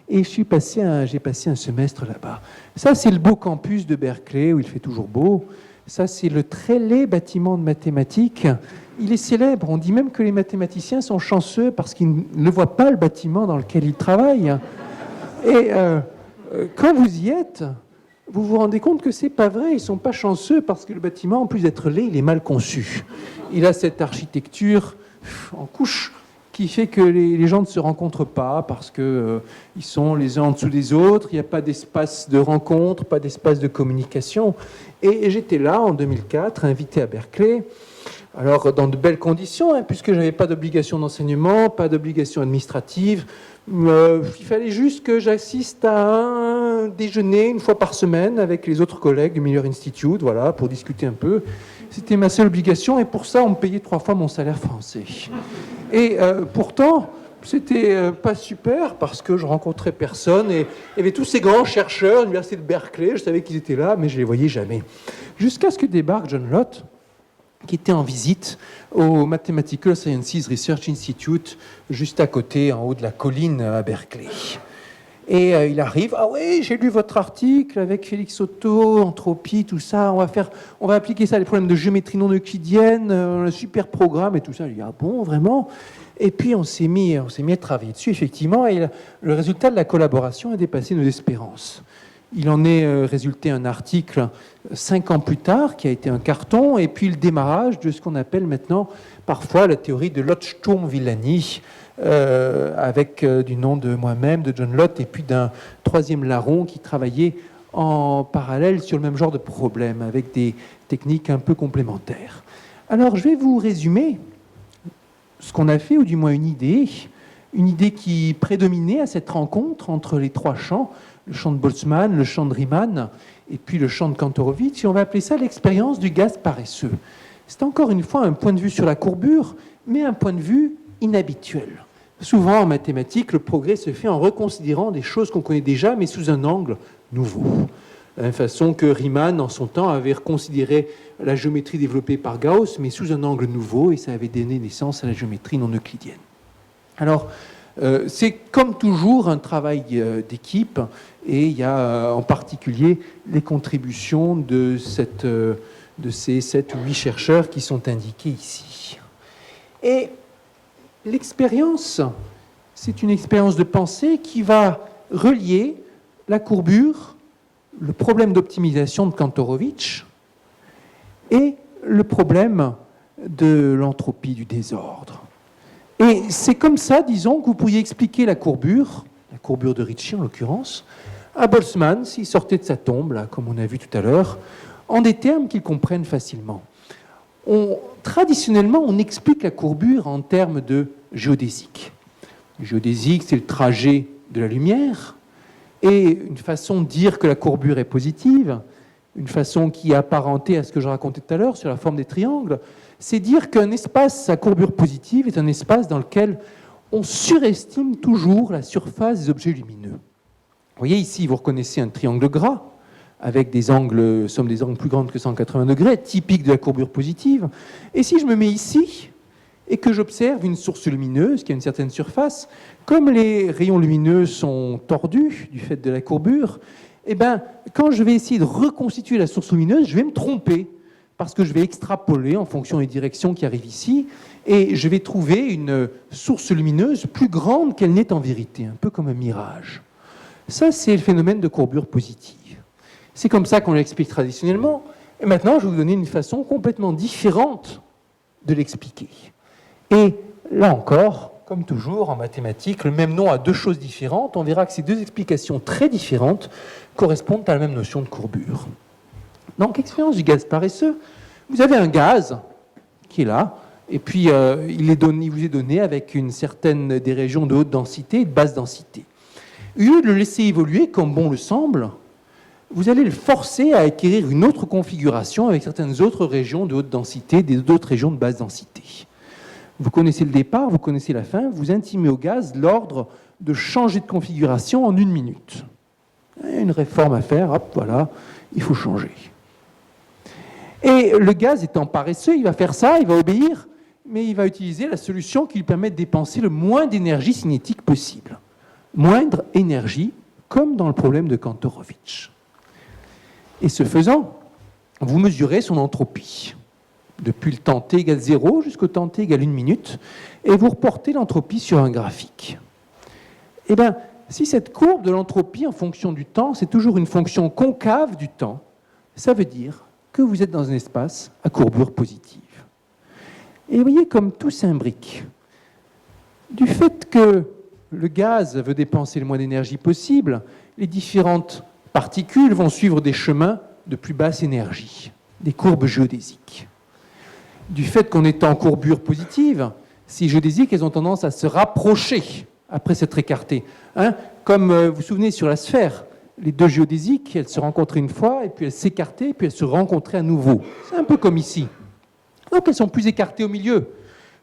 Et j'ai passé un semestre là-bas. Ça, c'est le beau campus de Berkeley, où il fait toujours beau. Ça, c'est le très laid bâtiment de mathématiques. Il est célèbre. On dit même que les mathématiciens sont chanceux parce qu'ils ne voient pas le bâtiment dans lequel ils travaillent. Et quand vous y êtes, vous vous rendez compte que c'est pas vrai. Ils sont pas chanceux parce que le bâtiment, en plus d'être laid, il est mal conçu. Il a cette architecture en couche qui fait que les gens ne se rencontrent pas parce que ils sont les uns en dessous des autres. Il n'y a pas d'espace de rencontre, pas d'espace de communication. Et j'étais là en 2004, invité à Berkeley. Alors dans de belles conditions, puisque j'avais pas d'obligation d'enseignement, pas d'obligation administrative. Il fallait juste que j'assiste à un déjeuner une fois par semaine avec les autres collègues du Miller Institute, voilà, pour discuter un peu. C'était ma seule obligation, et pour ça, on me payait 3 fois mon salaire français. Et pourtant, c'était pas super, parce que je rencontrais personne, et il y avait tous ces grands chercheurs de l'université de Berkeley, je savais qu'ils étaient là, mais je les voyais jamais. Jusqu'à ce que débarque John Lott, qui était en visite au Mathematical Sciences Research Institute, juste à côté, en haut de la colline à Berkeley. Et il arrive, oui, j'ai lu votre article avec Félix Otto, entropie, tout ça, on va appliquer ça à des problèmes de géométrie non euclidienne, un super programme et tout ça. Je dis, bon, vraiment? Et puis on s'est mis à travailler dessus, effectivement, et le résultat de la collaboration a dépassé nos espérances. Il en est résulté un article 5 ans plus tard, qui a été un carton, et puis le démarrage de ce qu'on appelle maintenant parfois la théorie de Lott-Sturm-Villani, avec du nom de moi-même, de John Lott, et puis d'un troisième larron qui travaillait en parallèle sur le même genre de problème, avec des techniques un peu complémentaires. Alors je vais vous résumer ce qu'on a fait, ou du moins une idée qui prédominait à cette rencontre entre les 3 champs, le champ de Boltzmann, le champ de Riemann, et puis le champ de Kantorowicz, et on va appeler ça l'expérience du gaz paresseux. C'est encore une fois un point de vue sur la courbure, mais un point de vue inhabituel. Souvent en mathématiques, le progrès se fait en reconsidérant des choses qu'on connaît déjà, mais sous un angle nouveau. De la même façon que Riemann, en son temps, avait reconsidéré la géométrie développée par Gauss, mais sous un angle nouveau, et ça avait donné naissance à la géométrie non euclidienne. Alors, c'est comme toujours un travail d'équipe, et il y a en particulier les contributions de ces 7 ou 8 chercheurs qui sont indiqués ici. Et l'expérience, c'est une expérience de pensée qui va relier la courbure, le problème d'optimisation de Kantorovitch et le problème de l'entropie du désordre. Et c'est comme ça, disons, que vous pourriez expliquer la courbure de Ricci en l'occurrence, à Boltzmann, s'il sortait de sa tombe, là, comme on a vu tout à l'heure, en des termes qu'ils comprennent facilement. Traditionnellement, on explique la courbure en termes de géodésique. Le géodésique, c'est le trajet de la lumière, et une façon de dire que la courbure est positive, une façon qui est apparentée à ce que je racontais tout à l'heure sur la forme des triangles, c'est dire qu'un espace à courbure positive est un espace dans lequel on surestime toujours la surface des objets lumineux. Vous voyez ici, vous reconnaissez un triangle gras, avec des angles, somme des angles plus grandes que 180 degrés, typique de la courbure positive. Et si je me mets ici, et que j'observe une source lumineuse qui a une certaine surface, comme les rayons lumineux sont tordus du fait de la courbure, eh bien, quand je vais essayer de reconstituer la source lumineuse, je vais me tromper, parce que je vais extrapoler en fonction des directions qui arrivent ici, et je vais trouver une source lumineuse plus grande qu'elle n'est en vérité, un peu comme un mirage. Ça, c'est le phénomène de courbure positive. C'est comme ça qu'on l'explique traditionnellement, et maintenant, je vais vous donner une façon complètement différente de l'expliquer. Et là encore, comme toujours en mathématiques, le même nom a 2 choses différentes. On verra que ces 2 explications très différentes correspondent à la même notion de courbure. Donc, expérience du gaz paresseux, vous avez un gaz qui est là, et puis il vous est donné avec une certaine des régions de haute densité et de basse densité. Au lieu de le laisser évoluer comme bon le semble, vous allez le forcer à acquérir une autre configuration avec certaines autres régions de haute densité, d'autres régions de basse densité. Vous connaissez le départ, vous connaissez la fin, vous intimez au gaz l'ordre de changer de configuration en 1 minute. Une réforme à faire, hop, voilà, il faut changer. Et le gaz étant paresseux, il va faire ça, il va obéir, mais il va utiliser la solution qui lui permet de dépenser le moins d'énergie cinétique possible. Moindre énergie, comme dans le problème de Kantorovitch. Et ce faisant, vous mesurez son entropie, depuis le temps t égale 0 jusqu'au temps t égale 1 minute, et vous reportez l'entropie sur un graphique. Eh bien, si cette courbe de l'entropie en fonction du temps, c'est toujours une fonction concave du temps, ça veut dire que vous êtes dans un espace à courbure positive. Et vous voyez comme tout s'imbrique. Du fait que le gaz veut dépenser le moins d'énergie possible, les différentes particules vont suivre des chemins de plus basse énergie, des courbes géodésiques. Du fait qu'on est en courbure positive, ces géodésiques, elles ont tendance à se rapprocher après s'être écartées. Comme vous vous souvenez sur la sphère, les 2 géodésiques, elles se rencontraient une fois, et puis elles s'écartaient, et puis elles se rencontraient à nouveau. C'est un peu comme ici. Donc elles sont plus écartées au milieu.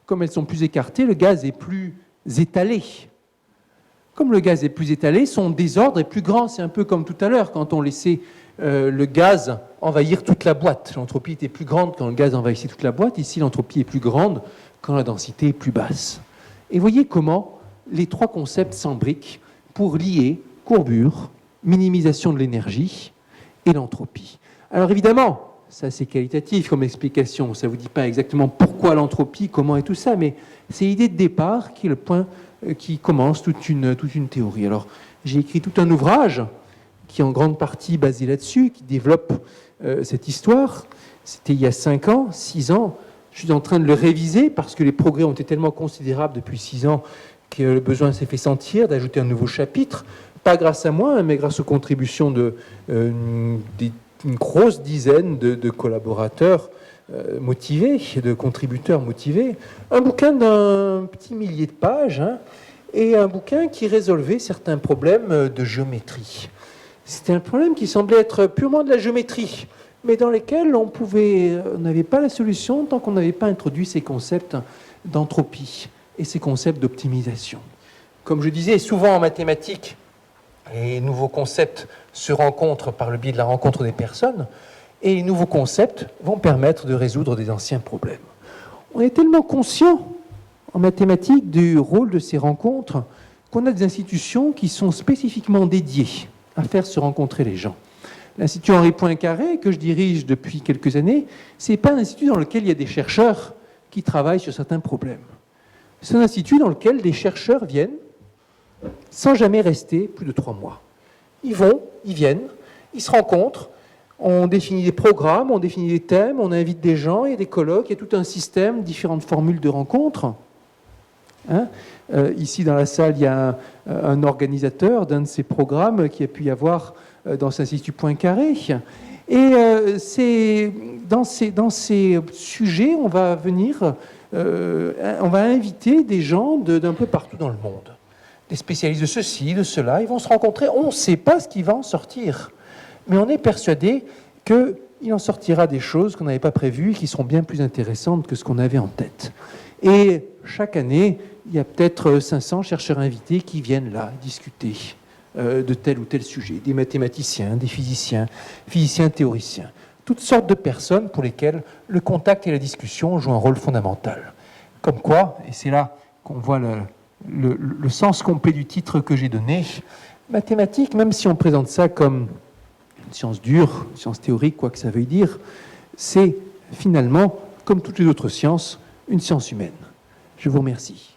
Comme elles sont plus écartées, le gaz est plus étalé. Comme le gaz est plus étalé, son désordre est plus grand. C'est un peu comme tout à l'heure, quand on laissait le gaz envahir toute la boîte. L'entropie était plus grande quand le gaz envahissait toute la boîte. Ici, l'entropie est plus grande quand la densité est plus basse. Et voyez comment les 3 concepts s'embriquent pour lier courbure, minimisation de l'énergie et l'entropie. Alors évidemment, ça c'est qualitatif comme explication, ça ne vous dit pas exactement pourquoi l'entropie, comment et tout ça, mais c'est l'idée de départ qui est le point qui commence toute une théorie. Alors j'ai écrit tout un ouvrage qui est en grande partie basé là-dessus, qui développe cette histoire. C'était il y a 5 ans, 6 ans. Je suis en train de le réviser parce que les progrès ont été tellement considérables depuis 6 ans que le besoin s'est fait sentir d'ajouter un nouveau chapitre. Pas grâce à moi, mais grâce aux contributions d'une grosse dizaine de collaborateurs motivés, de contributeurs motivés. Un bouquin d'un petit millier de pages, et un bouquin qui résolvait certains problèmes de géométrie. C'était un problème qui semblait être purement de la géométrie, mais dans lesquels on n'avait pas la solution tant qu'on n'avait pas introduit ces concepts d'entropie et ces concepts d'optimisation. Comme je disais, souvent en mathématiques, les nouveaux concepts se rencontrent par le biais de la rencontre des personnes, et les nouveaux concepts vont permettre de résoudre des anciens problèmes. On est tellement conscient en mathématiques du rôle de ces rencontres qu'on a des institutions qui sont spécifiquement dédiées à faire se rencontrer les gens. L'Institut Henri Poincaré, que je dirige depuis quelques années, ce n'est pas un institut dans lequel il y a des chercheurs qui travaillent sur certains problèmes. C'est un institut dans lequel des chercheurs viennent sans jamais rester plus de 3 mois. Ils viennent, ils se rencontrent, on définit des programmes, on définit des thèmes, on invite des gens, il y a des colloques, il y a tout un système, différentes formules de rencontres. Ici dans la salle, il y a un organisateur d'un de ces programmes qui a pu y avoir dans cet Institut Poincaré. Et dans ces sujets, on va inviter des gens d'un peu partout dans le monde. Des spécialistes de ceci, de cela, ils vont se rencontrer. On ne sait pas ce qui va en sortir, mais on est persuadé qu'il en sortira des choses qu'on n'avait pas prévues et qui seront bien plus intéressantes que ce qu'on avait en tête. Et chaque année, il y a peut-être 500 chercheurs invités qui viennent là discuter de tel ou tel sujet. Des mathématiciens, des physiciens, physiciens théoriciens. Toutes sortes de personnes pour lesquelles le contact et la discussion jouent un rôle fondamental. Comme quoi, et c'est là qu'on voit le sens complet du titre que j'ai donné, mathématiques, même si on présente ça comme une science dure, une science théorique, quoi que ça veuille dire, c'est finalement, comme toutes les autres sciences, une science humaine. Je vous remercie.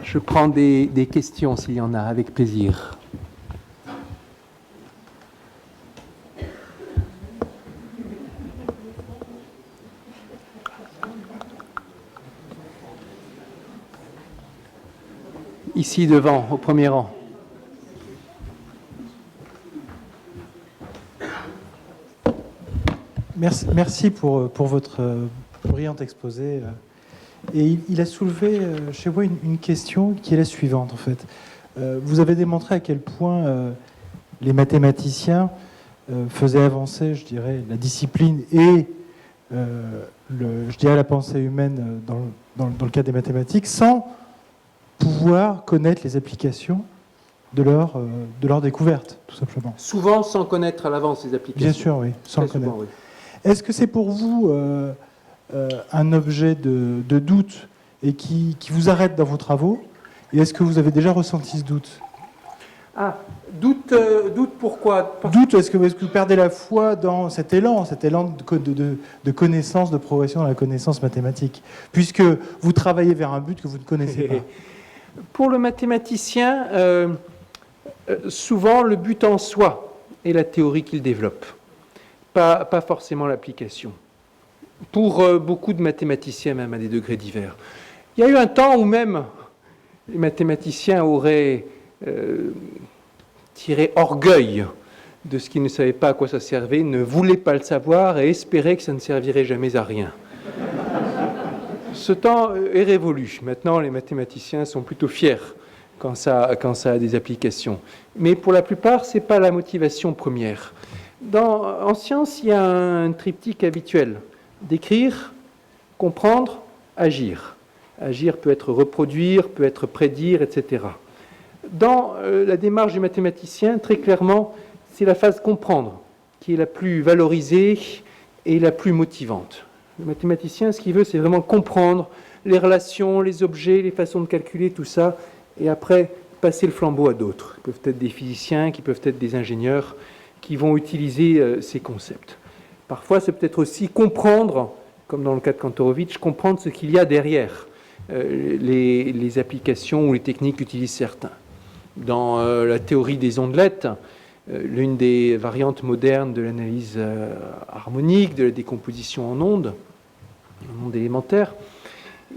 Je prends des questions s'il y en a, avec plaisir. Ici devant, au premier rang. Merci pour votre brillant exposé. Et il a soulevé chez moi une question qui est la suivante, en fait. Vous avez démontré à quel point les mathématiciens faisaient avancer, je dirais, la discipline et, je dirais, la pensée humaine dans le cas des mathématiques, sans pouvoir connaître les applications de leur découverte, tout simplement. Souvent sans connaître à l'avance les applications. Bien sûr, oui, sans Très connaître. souvent, oui. Est-ce que c'est pour vous un objet de doute et qui vous arrête dans vos travaux? Et est-ce que vous avez déjà ressenti ce doute? Ah, doute pourquoi? Doute, est-ce que vous perdez la foi dans cet élan de connaissance, de progression dans la connaissance mathématique, puisque vous travaillez vers un but que vous ne connaissez pas? Pour le mathématicien, souvent le but en soi est la théorie qu'il développe, pas forcément l'application. Pour beaucoup de mathématiciens, même à des degrés divers. Il y a eu un temps où même les mathématiciens auraient tiré orgueil de ce qu'ils ne savaient pas à quoi ça servait, ne voulaient pas le savoir et espéraient que ça ne servirait jamais à rien. Ce temps est révolu. Maintenant, les mathématiciens sont plutôt fiers quand ça a des applications. Mais pour la plupart, ce n'est pas la motivation première. En science, il y a un triptyque habituel. Décrire, comprendre, agir. Agir peut être reproduire, peut être prédire, etc. Dans la démarche du mathématicien, très clairement, c'est la phase comprendre qui est la plus valorisée et la plus motivante. Le mathématicien, ce qu'il veut, c'est vraiment comprendre les relations, les objets, les façons de calculer, tout ça, et après passer le flambeau à d'autres. Ils peuvent être des physiciens, qui peuvent être des ingénieurs, qui vont utiliser ces concepts. Parfois, c'est peut-être aussi comprendre, comme dans le cas de Kantorowicz, comprendre ce qu'il y a derrière les applications ou les techniques qu'utilisent certains. Dans la théorie des ondelettes, l'une des variantes modernes de l'analyse harmonique, de la décomposition en ondes élémentaires,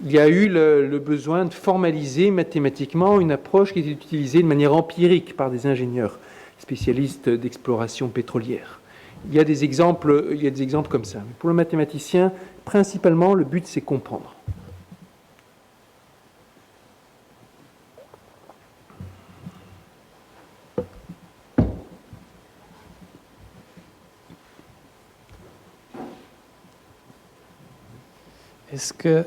il y a eu le besoin de formaliser mathématiquement une approche qui était utilisée de manière empirique par des ingénieurs spécialistes d'exploration pétrolière. Il y a des exemples comme ça. Mais pour le mathématicien, principalement, le but, c'est comprendre. Est-ce que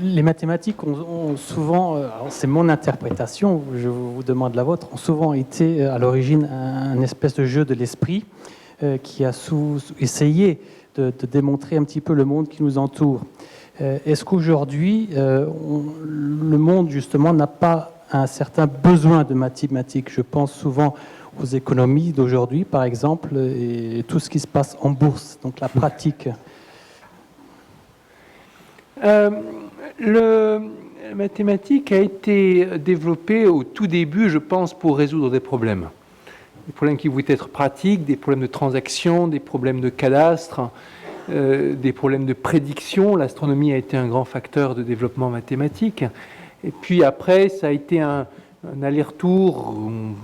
les mathématiques ont souvent, alors c'est mon interprétation, je vous demande la vôtre, ont souvent été à l'origine un espèce de jeu de l'esprit qui a essayé de démontrer un petit peu le monde qui nous entoure. Est-ce qu'aujourd'hui, le monde justement n'a pas un certain besoin de mathématiques? Je pense souvent aux économies d'aujourd'hui, par exemple, et tout ce qui se passe en bourse, donc la pratique. La mathématique a été développée au tout début, je pense, pour résoudre des problèmes. Des problèmes qui pouvaient être pratiques, des problèmes de transaction, des problèmes de cadastre, des problèmes de prédiction. L'astronomie a été un grand facteur de développement mathématique. Et puis après, ça a été un aller-retour, on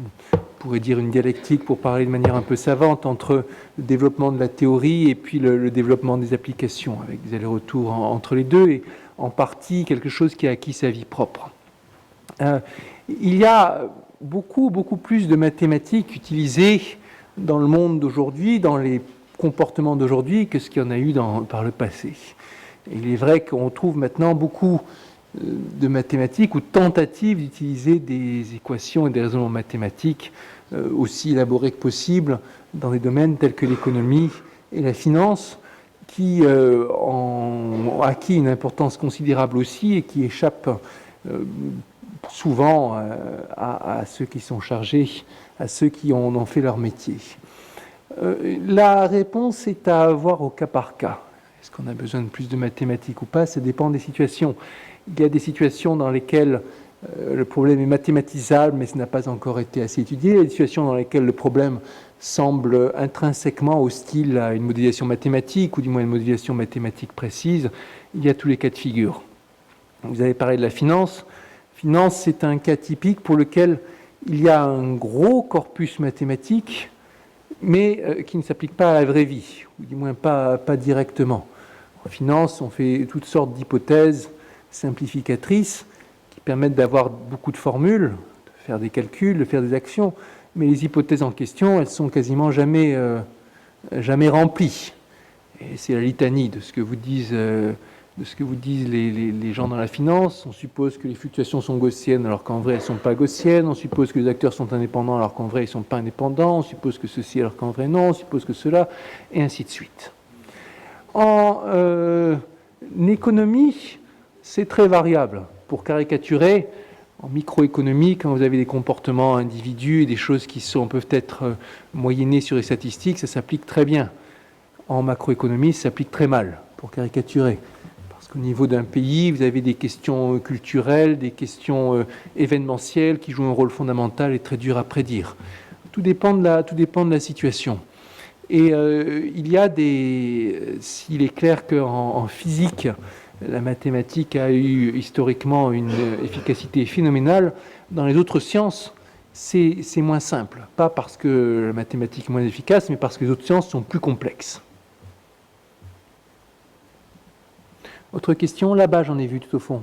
pourrait dire une dialectique pour parler de manière un peu savante, entre le développement de la théorie et puis le développement des applications, avec des allers-retours entre les deux, et en partie quelque chose qui a acquis sa vie propre. Il y a beaucoup plus de mathématiques utilisées dans le monde d'aujourd'hui, dans les comportements d'aujourd'hui, que ce qu'il y en a eu par le passé. Et il est vrai qu'on trouve maintenant beaucoup de mathématiques ou tentatives d'utiliser des équations et des raisonnements mathématiques aussi élaborés que possible dans des domaines tels que l'économie et la finance, qui ont acquis une importance considérable aussi et qui échappent souvent à ceux qui sont chargés, à ceux qui en ont fait leur métier. La réponse est à avoir au cas par cas. Est-ce qu'on a besoin de plus de mathématiques ou pas? Ça dépend des situations. Il y a des situations dans lesquelles le problème est mathématisable, mais ça n'a pas encore été assez étudié. Il y a des situations dans lesquelles le problème semble intrinsèquement hostile à une modélisation mathématique, ou du moins une modélisation mathématique précise. Il y a tous les cas de figure. Vous avez parlé de la finance. Finance, c'est un cas typique pour lequel il y a un gros corpus mathématique, mais qui ne s'applique pas à la vraie vie, ou du moins pas directement. En finance, on fait toutes sortes d'hypothèses simplificatrices qui permettent d'avoir beaucoup de formules, de faire des calculs, de faire des actions, mais les hypothèses en question, elles sont quasiment jamais remplies. Et c'est la litanie de ce que vous disent, les gens dans la finance. On suppose que les fluctuations sont gaussiennes alors qu'en vrai elles ne sont pas gaussiennes. On suppose que les acteurs sont indépendants alors qu'en vrai ils ne sont pas indépendants. On suppose que ceci alors qu'en vrai non. On suppose que cela, et ainsi de suite. En économie, c'est très variable. Pour caricaturer, en microéconomie, quand vous avez des comportements individus et des choses qui peuvent être moyennées sur les statistiques, ça s'applique très bien. En macroéconomie, ça s'applique très mal, pour caricaturer. Parce qu'au niveau d'un pays, vous avez des questions culturelles, des questions événementielles qui jouent un rôle fondamental et très dur à prédire. Tout dépend de la situation. Et s'il est clair qu'en physique, la mathématique a eu historiquement une efficacité phénoménale, dans les autres sciences, c'est moins simple. Pas parce que la mathématique est moins efficace, mais parce que les autres sciences sont plus complexes. Autre question? Là-bas, j'en ai vu tout au fond.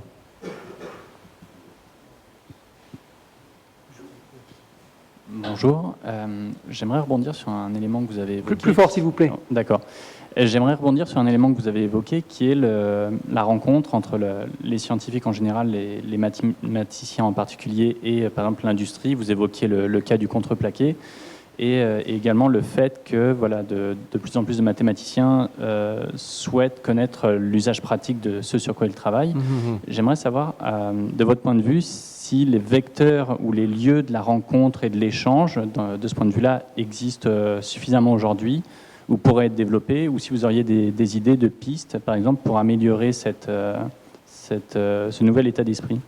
Bonjour, j'aimerais rebondir sur un élément que vous avez évoqué. Plus fort, s'il vous plaît. D'accord. J'aimerais rebondir sur un élément que vous avez évoqué, qui est la rencontre entre les scientifiques en général, les mathématiciens en particulier, et par exemple l'industrie. Vous évoquiez le cas du contreplaqué, et également le fait que de plus en plus de mathématiciens souhaitent connaître l'usage pratique de ce sur quoi ils travaillent. J'aimerais savoir, de votre point de vue, si les vecteurs ou les lieux de la rencontre et de l'échange, de ce point de vue-là, existent suffisamment aujourd'hui, ou pourraient être développés, ou si vous auriez des idées de pistes, par exemple, pour améliorer ce nouvel état d'esprit.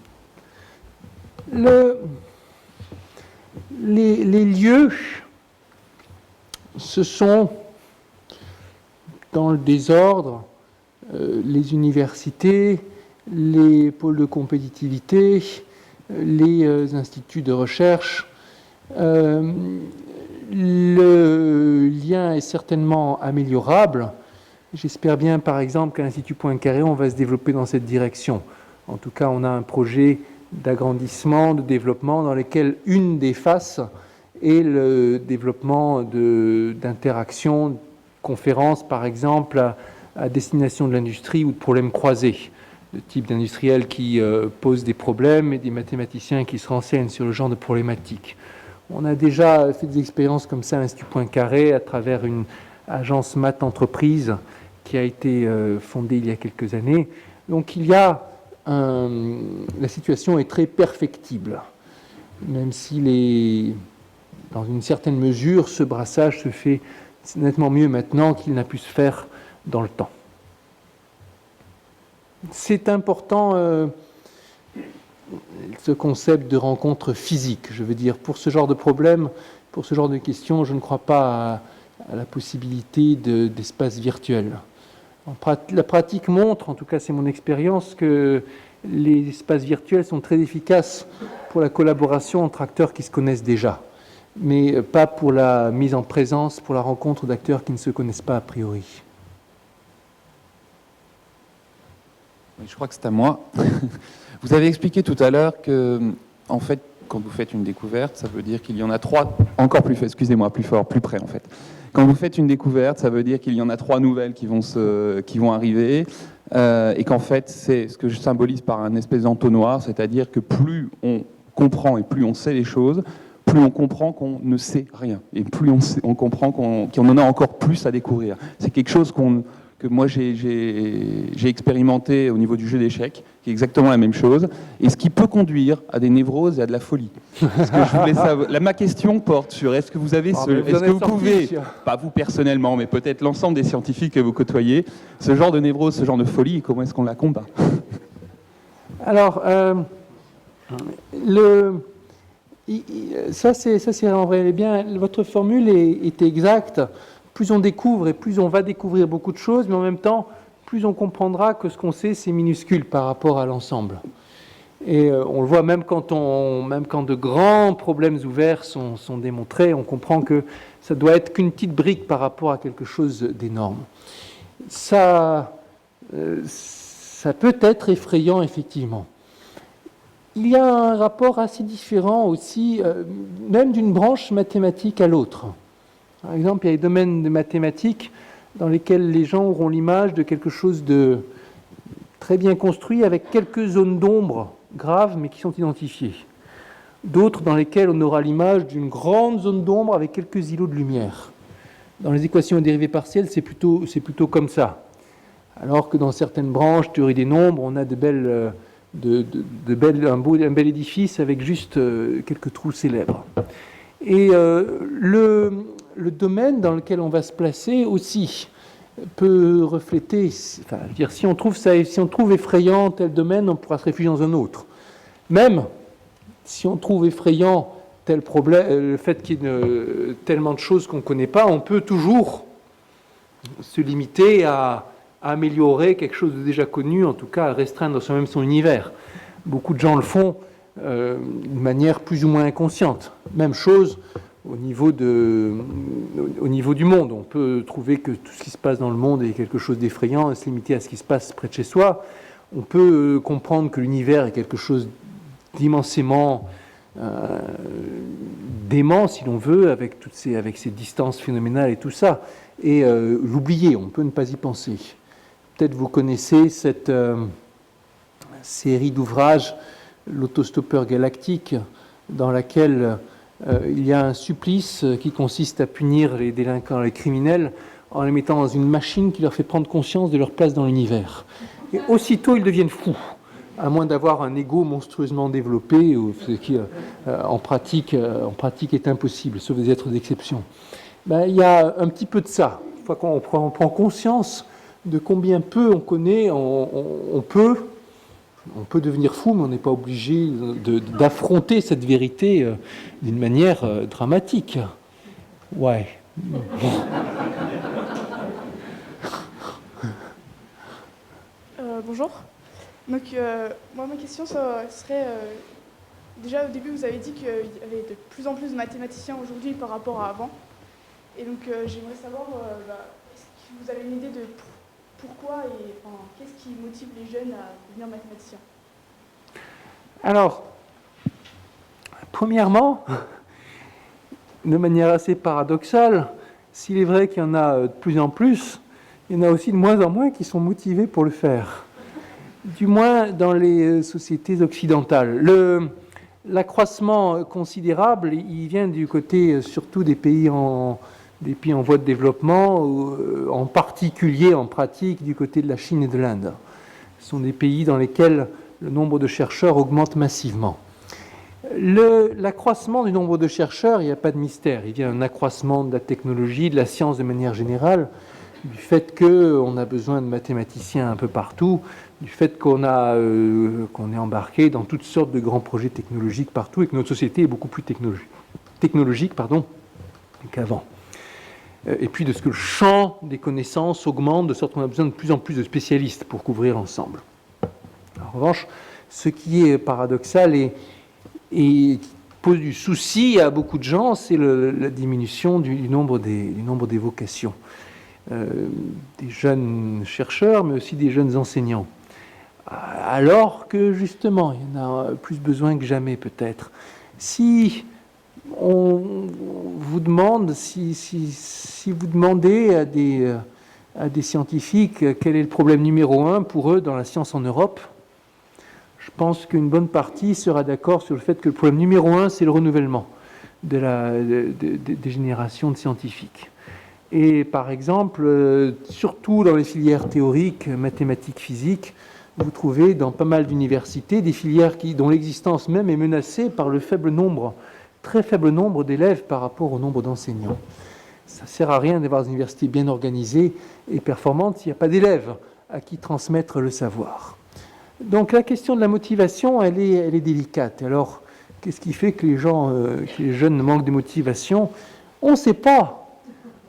Les lieux, ce sont, dans le désordre, les universités, les pôles de compétitivité, les instituts de recherche. Le lien est certainement améliorable. J'espère bien, par exemple, qu'à l'Institut Poincaré, on va se développer dans cette direction. En tout cas, on a un projet d'agrandissement, de développement, dans lequel une des faces est le développement d'interactions, conférences, par exemple, à destination de l'industrie ou de problèmes croisés, de type d'industriels qui posent des problèmes et des mathématiciens qui se renseignent sur le genre de problématiques. On a déjà fait des expériences comme ça à l'Institut Poincaré à travers une agence maths entreprise qui a été fondée il y a quelques années. Donc il y a la situation est très perfectible, même si dans une certaine mesure, ce brassage se fait nettement mieux maintenant qu'il n'a pu se faire dans le temps. C'est important, ce concept de rencontre physique. Je veux dire, pour ce genre de problème, pour ce genre de questions, je ne crois pas à la possibilité d'espace virtuel. La pratique montre, en tout cas c'est mon expérience, que les espaces virtuels sont très efficaces pour la collaboration entre acteurs qui se connaissent déjà, mais pas pour la mise en présence, pour la rencontre d'acteurs qui ne se connaissent pas a priori. Je crois que c'est à moi. Vous avez expliqué tout à l'heure que, en fait, quand vous faites une découverte, ça veut dire qu'il y en a 3, encore plus, excusez-moi, plus fort, plus près en fait. Quand vous faites une découverte, ça veut dire qu'il y en a 3 nouvelles qui vont arriver, et qu'en fait, c'est ce que je symbolise par un espèce d'entonnoir, c'est-à-dire que plus on comprend et plus on sait les choses, plus on comprend qu'on ne sait rien, et plus on comprend qu'on en a encore plus à découvrir. C'est quelque chose que moi j'ai expérimenté au niveau du jeu d'échecs, qui est exactement la même chose, et ce qui peut conduire à des névroses et à de la folie. Parce que je voulais savoir, ma question porte sur est-ce que vous avez est-ce que vous pouvez, pas vous personnellement, mais peut-être l'ensemble des scientifiques que vous côtoyez, ce genre de névrose, ce genre de folie, et comment est-ce qu'on la combat? Alors, ça c'est en vrai bien. Votre formule est exacte. Plus on découvre et plus on va découvrir beaucoup de choses, mais en même temps, plus on comprendra que ce qu'on sait, c'est minuscule par rapport à l'ensemble. Et on le voit même quand de grands problèmes ouverts sont démontrés, on comprend que ça doit être qu'une petite brique par rapport à quelque chose d'énorme. Ça peut être effrayant, effectivement. Il y a un rapport assez différent aussi, même d'une branche mathématique à l'autre. Par exemple, il y a des domaines de mathématiques dans lesquels les gens auront l'image de quelque chose de très bien construit avec quelques zones d'ombre graves mais qui sont identifiées. D'autres dans lesquels on aura l'image d'une grande zone d'ombre avec quelques îlots de lumière. Dans les équations à dérivées partielles, c'est plutôt comme ça. Alors que dans certaines branches, théorie des nombres, on a un bel édifice avec juste quelques trous célèbres. Et le domaine dans lequel on va se placer aussi peut refléter, enfin, je veux dire, si on trouve effrayant tel domaine, on pourra se réfugier dans un autre. Même si on trouve effrayant tel problème, le fait qu'il y ait tellement de choses qu'on ne connaît pas, on peut toujours se limiter à améliorer quelque chose de déjà connu, en tout cas à restreindre soi-même son univers. Beaucoup de gens le font de manière plus ou moins inconsciente. Même chose au niveau du monde. On peut trouver que tout ce qui se passe dans le monde est quelque chose d'effrayant et se limiter à ce qui se passe près de chez soi. On peut comprendre que l'univers est quelque chose d'immensément dément, si l'on veut, avec ces distances phénoménales et tout ça, et l'oublier, on peut ne pas y penser. Peut-être vous connaissez cette série d'ouvrages, l'autostoppeur galactique, dans laquelle il y a un supplice qui consiste à punir les délinquants, les criminels, en les mettant dans une machine qui leur fait prendre conscience de leur place dans l'univers. Et aussitôt, ils deviennent fous, à moins d'avoir un ego monstrueusement développé, ce qui en pratique est impossible, sauf des êtres d'exception. Il y a un petit peu de ça. Une fois qu'on prend conscience de combien peu on connaît, on peut devenir fou, mais on n'est pas obligé d'affronter cette vérité d'une manière dramatique. Ouais. Bonjour. Donc, moi, ma question serait, déjà au début, vous avez dit qu'il y avait de plus en plus de mathématiciens aujourd'hui par rapport à avant. Et donc, j'aimerais savoir, est-ce que vous avez une idée de pourquoi et qu'est-ce qui motive les jeunes à devenir mathématiciens? Alors, premièrement, de manière assez paradoxale, s'il est vrai qu'il y en a de plus en plus, il y en a aussi de moins en moins qui sont motivés pour le faire. Du moins dans les sociétés occidentales. L'accroissement considérable, il vient du côté surtout des pays en voie de développement, en particulier en pratique du côté de la Chine et de l'Inde. Ce sont des pays dans lesquels le nombre de chercheurs augmente massivement. L'accroissement du nombre de chercheurs, il n'y a pas de mystère. Il y a un accroissement de la technologie, de la science de manière générale, du fait qu'on a besoin de mathématiciens un peu partout, du fait qu'on est embarqué dans toutes sortes de grands projets technologiques partout et que notre société est beaucoup plus technologique qu'avant. Et puis de ce que le champ des connaissances augmente, de sorte qu'on a besoin de plus en plus de spécialistes pour couvrir l'ensemble. En revanche, ce qui est paradoxal et pose du souci à beaucoup de gens, c'est la diminution du nombre des vocations. Des jeunes chercheurs, mais aussi des jeunes enseignants. Alors que, justement, il y en a plus besoin que jamais, peut-être. Si on vous demande, si vous demandez à des scientifiques quel est le problème numéro 1 pour eux dans la science en Europe, je pense qu'une bonne partie sera d'accord sur le fait que le problème numéro 1, c'est le renouvellement des générations de scientifiques. Et par exemple, surtout dans les filières théoriques, mathématiques, physiques, vous trouvez dans pas mal d'universités des filières dont l'existence même est menacée par le très faible nombre d'élèves par rapport au nombre d'enseignants. Ça ne sert à rien d'avoir des universités bien organisées et performantes s'il n'y a pas d'élèves à qui transmettre le savoir. Donc la question de la motivation, elle est délicate. Alors, qu'est-ce qui fait que que les jeunes manquent de motivation? On ne sait pas.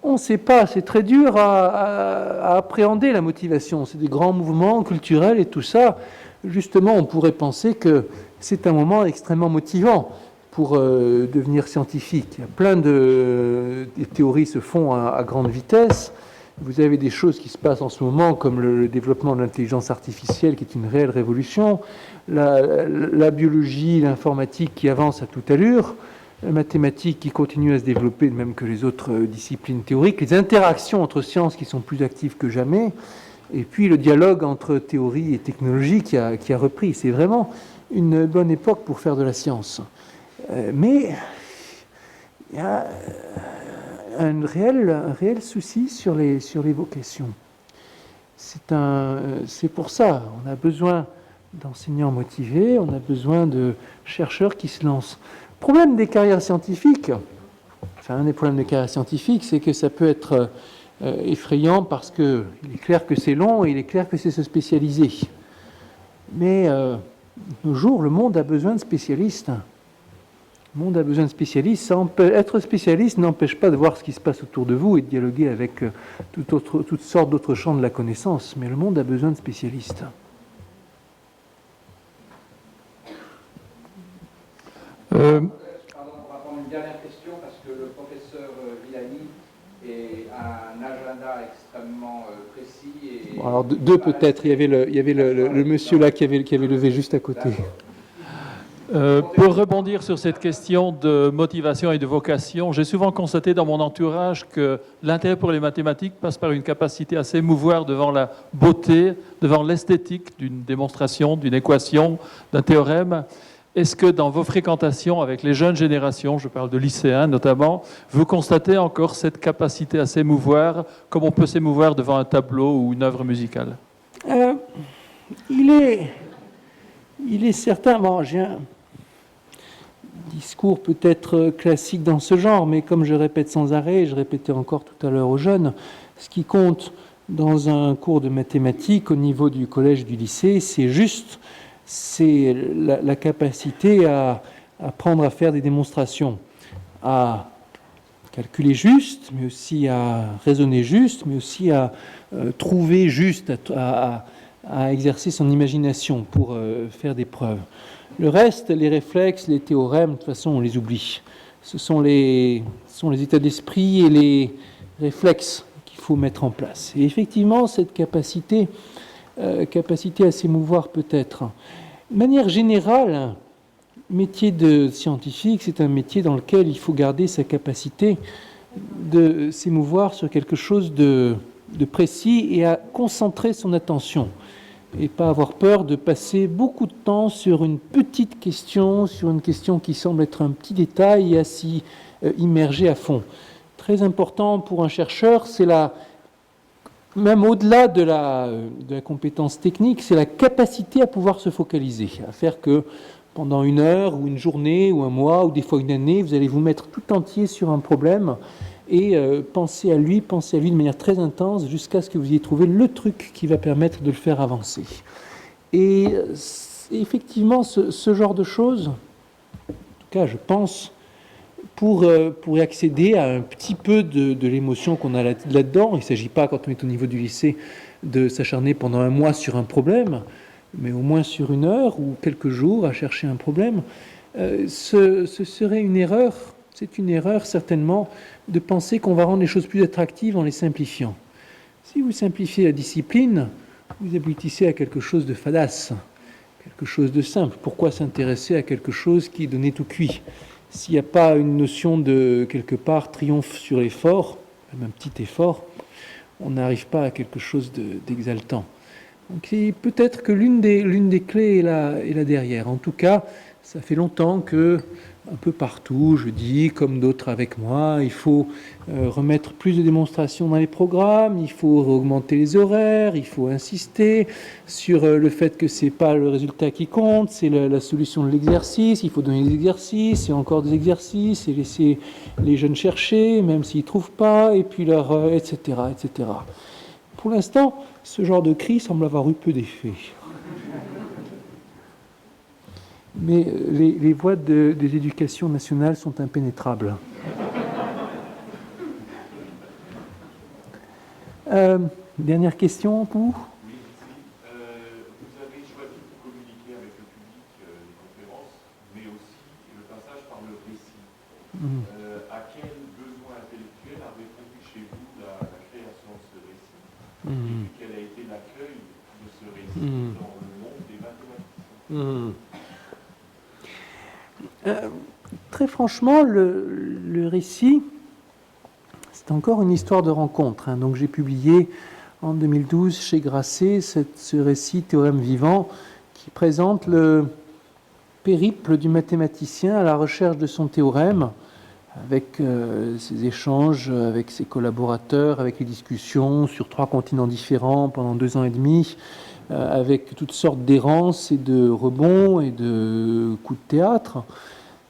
On ne sait pas, c'est très dur à appréhender la motivation. C'est des grands mouvements culturels et tout ça. Justement, on pourrait penser que c'est un moment extrêmement motivant pour devenir scientifique. Il y a plein de théories se font à grande vitesse. Vous avez des choses qui se passent en ce moment, comme le développement de l'intelligence artificielle, qui est une réelle révolution, la biologie, l'informatique qui avance à toute allure, la mathématique qui continue à se développer, de même que les autres disciplines théoriques, les interactions entre sciences qui sont plus actives que jamais, et puis le dialogue entre théorie et technologie qui a repris. C'est vraiment une bonne époque pour faire de la science. Mais il y a un réel souci sur les vocations. C'est pour ça, on a besoin d'enseignants motivés, on a besoin de chercheurs qui se lancent. Le problème des carrières scientifiques, un des problèmes des carrières scientifiques, c'est que ça peut être effrayant parce qu'il est clair que c'est long et il est clair que c'est se spécialiser. Mais de nos jours, le monde a besoin de spécialistes. Le monde a besoin de spécialistes. Être spécialiste n'empêche pas de voir ce qui se passe autour de vous et de dialoguer avec toutes sortes d'autres champs de la connaissance. Mais le monde a besoin de spécialistes. Pardon, on va prendre une dernière question parce que le professeur Villani a un agenda extrêmement précis. Bon, alors deux peut-être. Il y avait le monsieur là qui avait levé juste à côté. Pour rebondir sur cette question de motivation et de vocation, j'ai souvent constaté dans mon entourage que l'intérêt pour les mathématiques passe par une capacité à s'émouvoir devant la beauté, devant l'esthétique d'une démonstration, d'une équation, d'un théorème. Est-ce que dans vos fréquentations avec les jeunes générations, je parle de lycéens notamment, vous constatez encore cette capacité à s'émouvoir comme on peut s'émouvoir devant un tableau ou une œuvre musicale? Il est certain, bon, j'ai un discours peut-être classique dans ce genre, mais comme je répète sans arrêt, je répétais encore tout à l'heure aux jeunes, ce qui compte dans un cours de mathématiques au niveau du collège, du lycée, c'est la capacité à apprendre à faire des démonstrations, à calculer juste, mais aussi à raisonner juste, mais aussi à trouver juste, à à exercer son imagination pour faire des preuves. Le reste, les réflexes, les théorèmes, de toute façon, on les oublie. Ce sont les états d'esprit et les réflexes qu'il faut mettre en place. Et effectivement, cette capacité à s'émouvoir peut-être. De manière générale, le métier de scientifique, c'est un métier dans lequel il faut garder sa capacité de s'émouvoir sur quelque chose de précis et à concentrer son attention. Et pas avoir peur de passer beaucoup de temps sur une petite question, sur une question qui semble être un petit détail et à s'y immerger à fond. Très important pour un chercheur, c'est même au-delà de la compétence technique, c'est la capacité à pouvoir se focaliser, à faire que pendant une heure ou une journée ou un mois ou des fois une année, vous allez vous mettre tout entier sur un problème et penser à lui de manière très intense jusqu'à ce que vous ayez trouvé le truc qui va permettre de le faire avancer. Et effectivement, ce genre de choses, en tout cas je pense, pour y accéder à un petit peu de l'émotion qu'on a là-dedans, il ne s'agit pas, quand on est au niveau du lycée, de s'acharner pendant un mois sur un problème, mais au moins sur une heure ou quelques jours à chercher un problème, ce serait une erreur. C'est une erreur certainement de penser qu'on va rendre les choses plus attractives en les simplifiant. Si vous simplifiez la discipline, vous aboutissez à quelque chose de fadasse, quelque chose de simple. Pourquoi s'intéresser à quelque chose qui est donné tout cuit? S'il n'y a pas une notion de, quelque part, triomphe sur l'effort, même un petit effort, on n'arrive pas à quelque chose d'exaltant. Donc peut-être que l'une des clés est là derrière. En tout cas, ça fait longtemps que, un peu partout, je dis, comme d'autres avec moi, il faut remettre plus de démonstrations dans les programmes, il faut augmenter les horaires, il faut insister sur le fait que ce n'est pas le résultat qui compte, c'est la solution de l'exercice, il faut donner des exercices et encore des exercices et laisser les jeunes chercher, même s'ils ne trouvent pas, et puis etc., etc. Pour l'instant, ce genre de cri semble avoir eu peu d'effet. Mais les voies des éducations nationales sont impénétrables. Dernière question pour vous. Vous avez choisi de communiquer avec le public des conférences, mais aussi le passage par le récit. À quel besoin intellectuel a répondu chez vous la création de ce récit? Et quel a été l'accueil de ce récit dans le monde des mathématiciens? Très franchement, le récit, c'est encore une histoire de rencontre. Donc j'ai publié en 2012 chez Grasset ce récit Théorème vivant qui présente le périple du mathématicien à la recherche de son théorème, avec ses échanges avec ses collaborateurs, avec les discussions sur 3 continents différents pendant 2 ans et demi, avec toutes sortes d'errances et de rebonds et de coups de théâtre.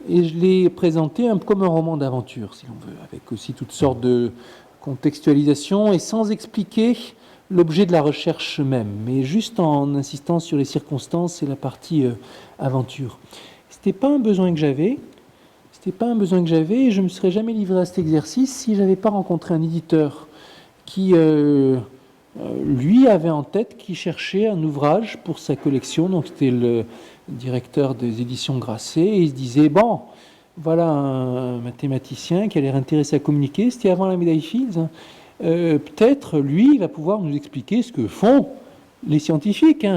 Et je l'ai présenté comme un roman d'aventure, si l'on veut, avec aussi toutes sortes de contextualisations et sans expliquer l'objet de la recherche même, mais juste en insistant sur les circonstances et la partie aventure. C'était pas un besoin que j'avais, et je ne me serais jamais livré à cet exercice si je n'avais pas rencontré un éditeur qui, lui, avait en tête, qui cherchait un ouvrage pour sa collection. Donc c'était le directeur des éditions Grasset, et il se disait, bon, voilà un mathématicien qui a l'air intéressé à communiquer, c'était avant la médaille Fields, peut-être, lui, il va pouvoir nous expliquer ce que font les scientifiques.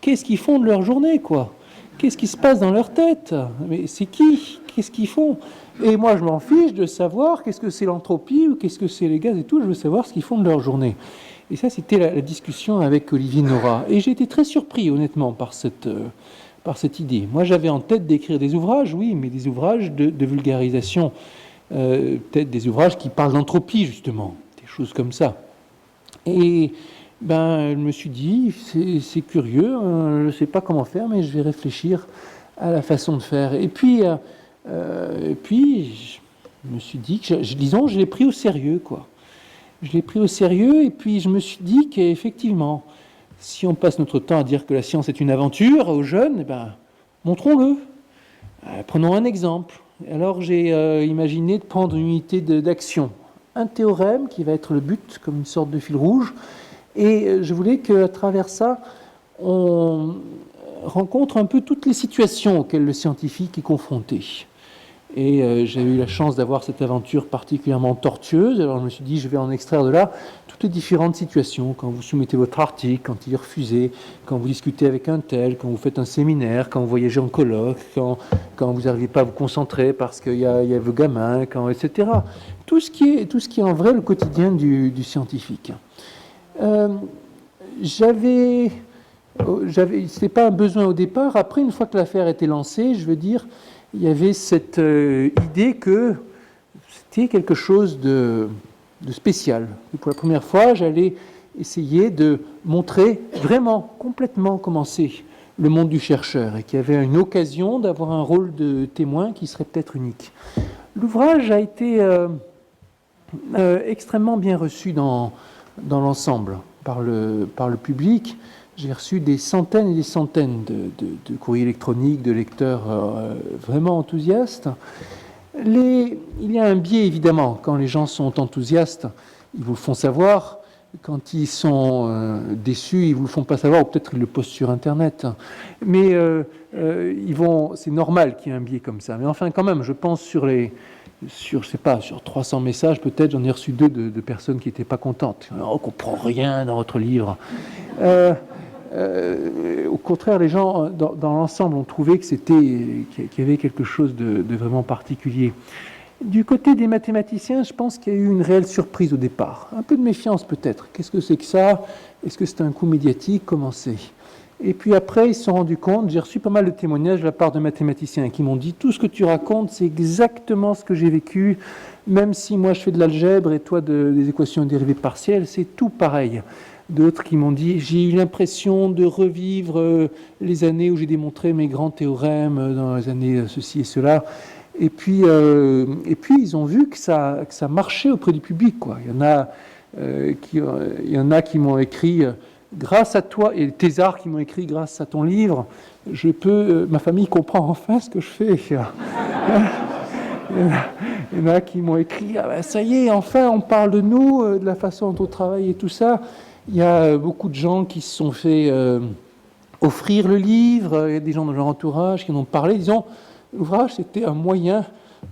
Qu'est-ce qu'ils font de leur journée, quoi? Qu'est-ce qui se passe dans leur tête? Mais c'est qui? Qu'est-ce qu'ils font? Et moi, je m'en fiche de savoir qu'est-ce que c'est l'entropie ou qu'est-ce que c'est les gaz et tout. Je veux savoir ce qu'ils font de leur journée. Et ça, c'était la discussion avec Olivier Nora. Et j'ai été très surpris, honnêtement, par cette idée. Moi, j'avais en tête d'écrire des ouvrages, oui, mais des ouvrages de vulgarisation. Peut-être des ouvrages qui parlent d'entropie, justement. Des choses comme ça. Et je me suis dit, c'est curieux, je ne sais pas comment faire, mais je vais réfléchir à la façon de faire. Et puis je me suis dit que, disons, je l'ai pris au sérieux, quoi. Je l'ai pris au sérieux, et puis je me suis dit qu'effectivement, si on passe notre temps à dire que la science est une aventure aux jeunes, montrons-le. Prenons un exemple. Alors j'ai imaginé de prendre une unité d'action, un théorème qui va être le but, comme une sorte de fil rouge, et je voulais qu'à travers ça, on rencontre un peu toutes les situations auxquelles le scientifique est confronté. Et j'ai eu la chance d'avoir cette aventure particulièrement tortueuse. Alors je me suis dit, je vais en extraire de là toutes les différentes situations. Quand vous soumettez votre article, quand il est refusé, quand vous discutez avec un tel, quand vous faites un séminaire, quand vous voyagez en colloque, quand vous n'arrivez pas à vous concentrer parce qu'il y a vos gamins, etc. Tout ce qui est en vrai le quotidien du scientifique. C'était pas un besoin au départ. Après, une fois que l'affaire était lancée, je veux dire, il y avait cette idée que c'était quelque chose de spécial. Et pour la première fois, j'allais essayer de montrer vraiment, complètement comment c'est le monde du chercheur et qu'il y avait une occasion d'avoir un rôle de témoin qui serait peut-être unique. L'ouvrage a été extrêmement bien reçu dans l'ensemble par le public. J'ai reçu des centaines et des centaines de courriers électroniques, de lecteurs vraiment enthousiastes. Il y a un biais, évidemment. Quand les gens sont enthousiastes, ils vous le font savoir. Quand ils sont déçus, ils ne vous le font pas savoir, ou peut-être ils le postent sur Internet. Mais c'est normal qu'il y ait un biais comme ça. Mais enfin, quand même, je pense sur 300 messages, peut-être, j'en ai reçu 2 de personnes qui n'étaient pas contentes. On ne comprend rien dans votre livre. Au contraire, les gens, dans l'ensemble, ont trouvé qu'il y avait quelque chose de vraiment particulier. Du côté des mathématiciens, je pense qu'il y a eu une réelle surprise au départ. Un peu de méfiance peut-être. Qu'est-ce que c'est que ça? Est-ce que c'est un coup médiatique? Comment c'est? Et puis après, ils se sont rendus compte, j'ai reçu pas mal de témoignages de la part de mathématiciens qui m'ont dit « Tout ce que tu racontes, c'est exactement ce que j'ai vécu, même si moi je fais de l'algèbre et toi des équations dérivées partielles, c'est tout pareil. » D'autres qui m'ont dit « J'ai eu l'impression de revivre les années où j'ai démontré mes grands théorèmes dans les années ceci et cela. » Et puis ils ont vu que ça marchait auprès du public, quoi. Il y en a qui m'ont écrit grâce à toi, et Thésard qui m'ont écrit grâce à ton livre, ma famille comprend enfin ce que je fais. Il y en a qui m'ont écrit ça y est, enfin on parle de nous, de la façon dont on travaille et tout ça. Il y a beaucoup de gens qui se sont fait offrir le livre, il y a des gens dans leur entourage qui en ont parlé, disant l'ouvrage, c'était un moyen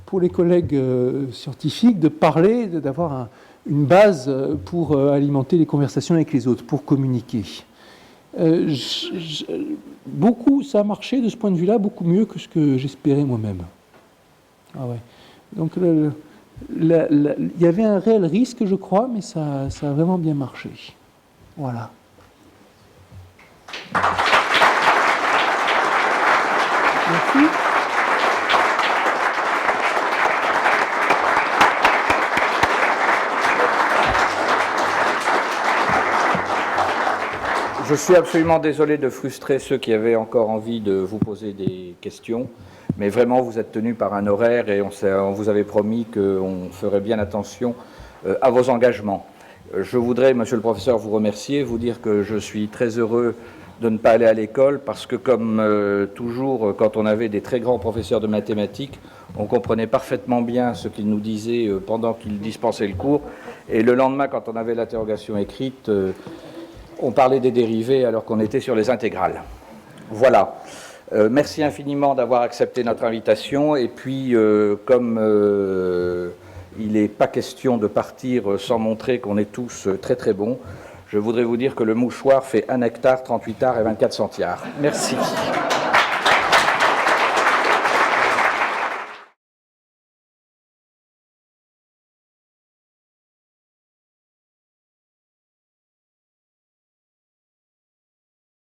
pour les collègues scientifiques de parler, d'avoir une base pour alimenter les conversations avec les autres, pour communiquer. Ça a marché de ce point de vue-là, beaucoup mieux que ce que j'espérais moi-même. Ah ouais. Donc il y avait un réel risque, je crois, mais ça a vraiment bien marché. Voilà. Merci. Je suis absolument désolé de frustrer ceux qui avaient encore envie de vous poser des questions, mais vraiment vous êtes tenus par un horaire et on vous avait promis qu'on ferait bien attention à vos engagements. Je voudrais, monsieur le professeur, vous remercier, vous dire que je suis très heureux de ne pas aller à l'école parce que comme toujours, quand on avait des très grands professeurs de mathématiques, on comprenait parfaitement bien ce qu'ils nous disaient pendant qu'ils dispensaient le cours, et le lendemain, quand on avait l'interrogation écrite, on parlait des dérivés alors qu'on était sur les intégrales. Voilà. Merci infiniment d'avoir accepté notre invitation. Et puis, comme il n'est pas question de partir sans montrer qu'on est tous très très bons, je voudrais vous dire que le mouchoir fait 1 hectare, 38 arts et 24 centiards. Merci.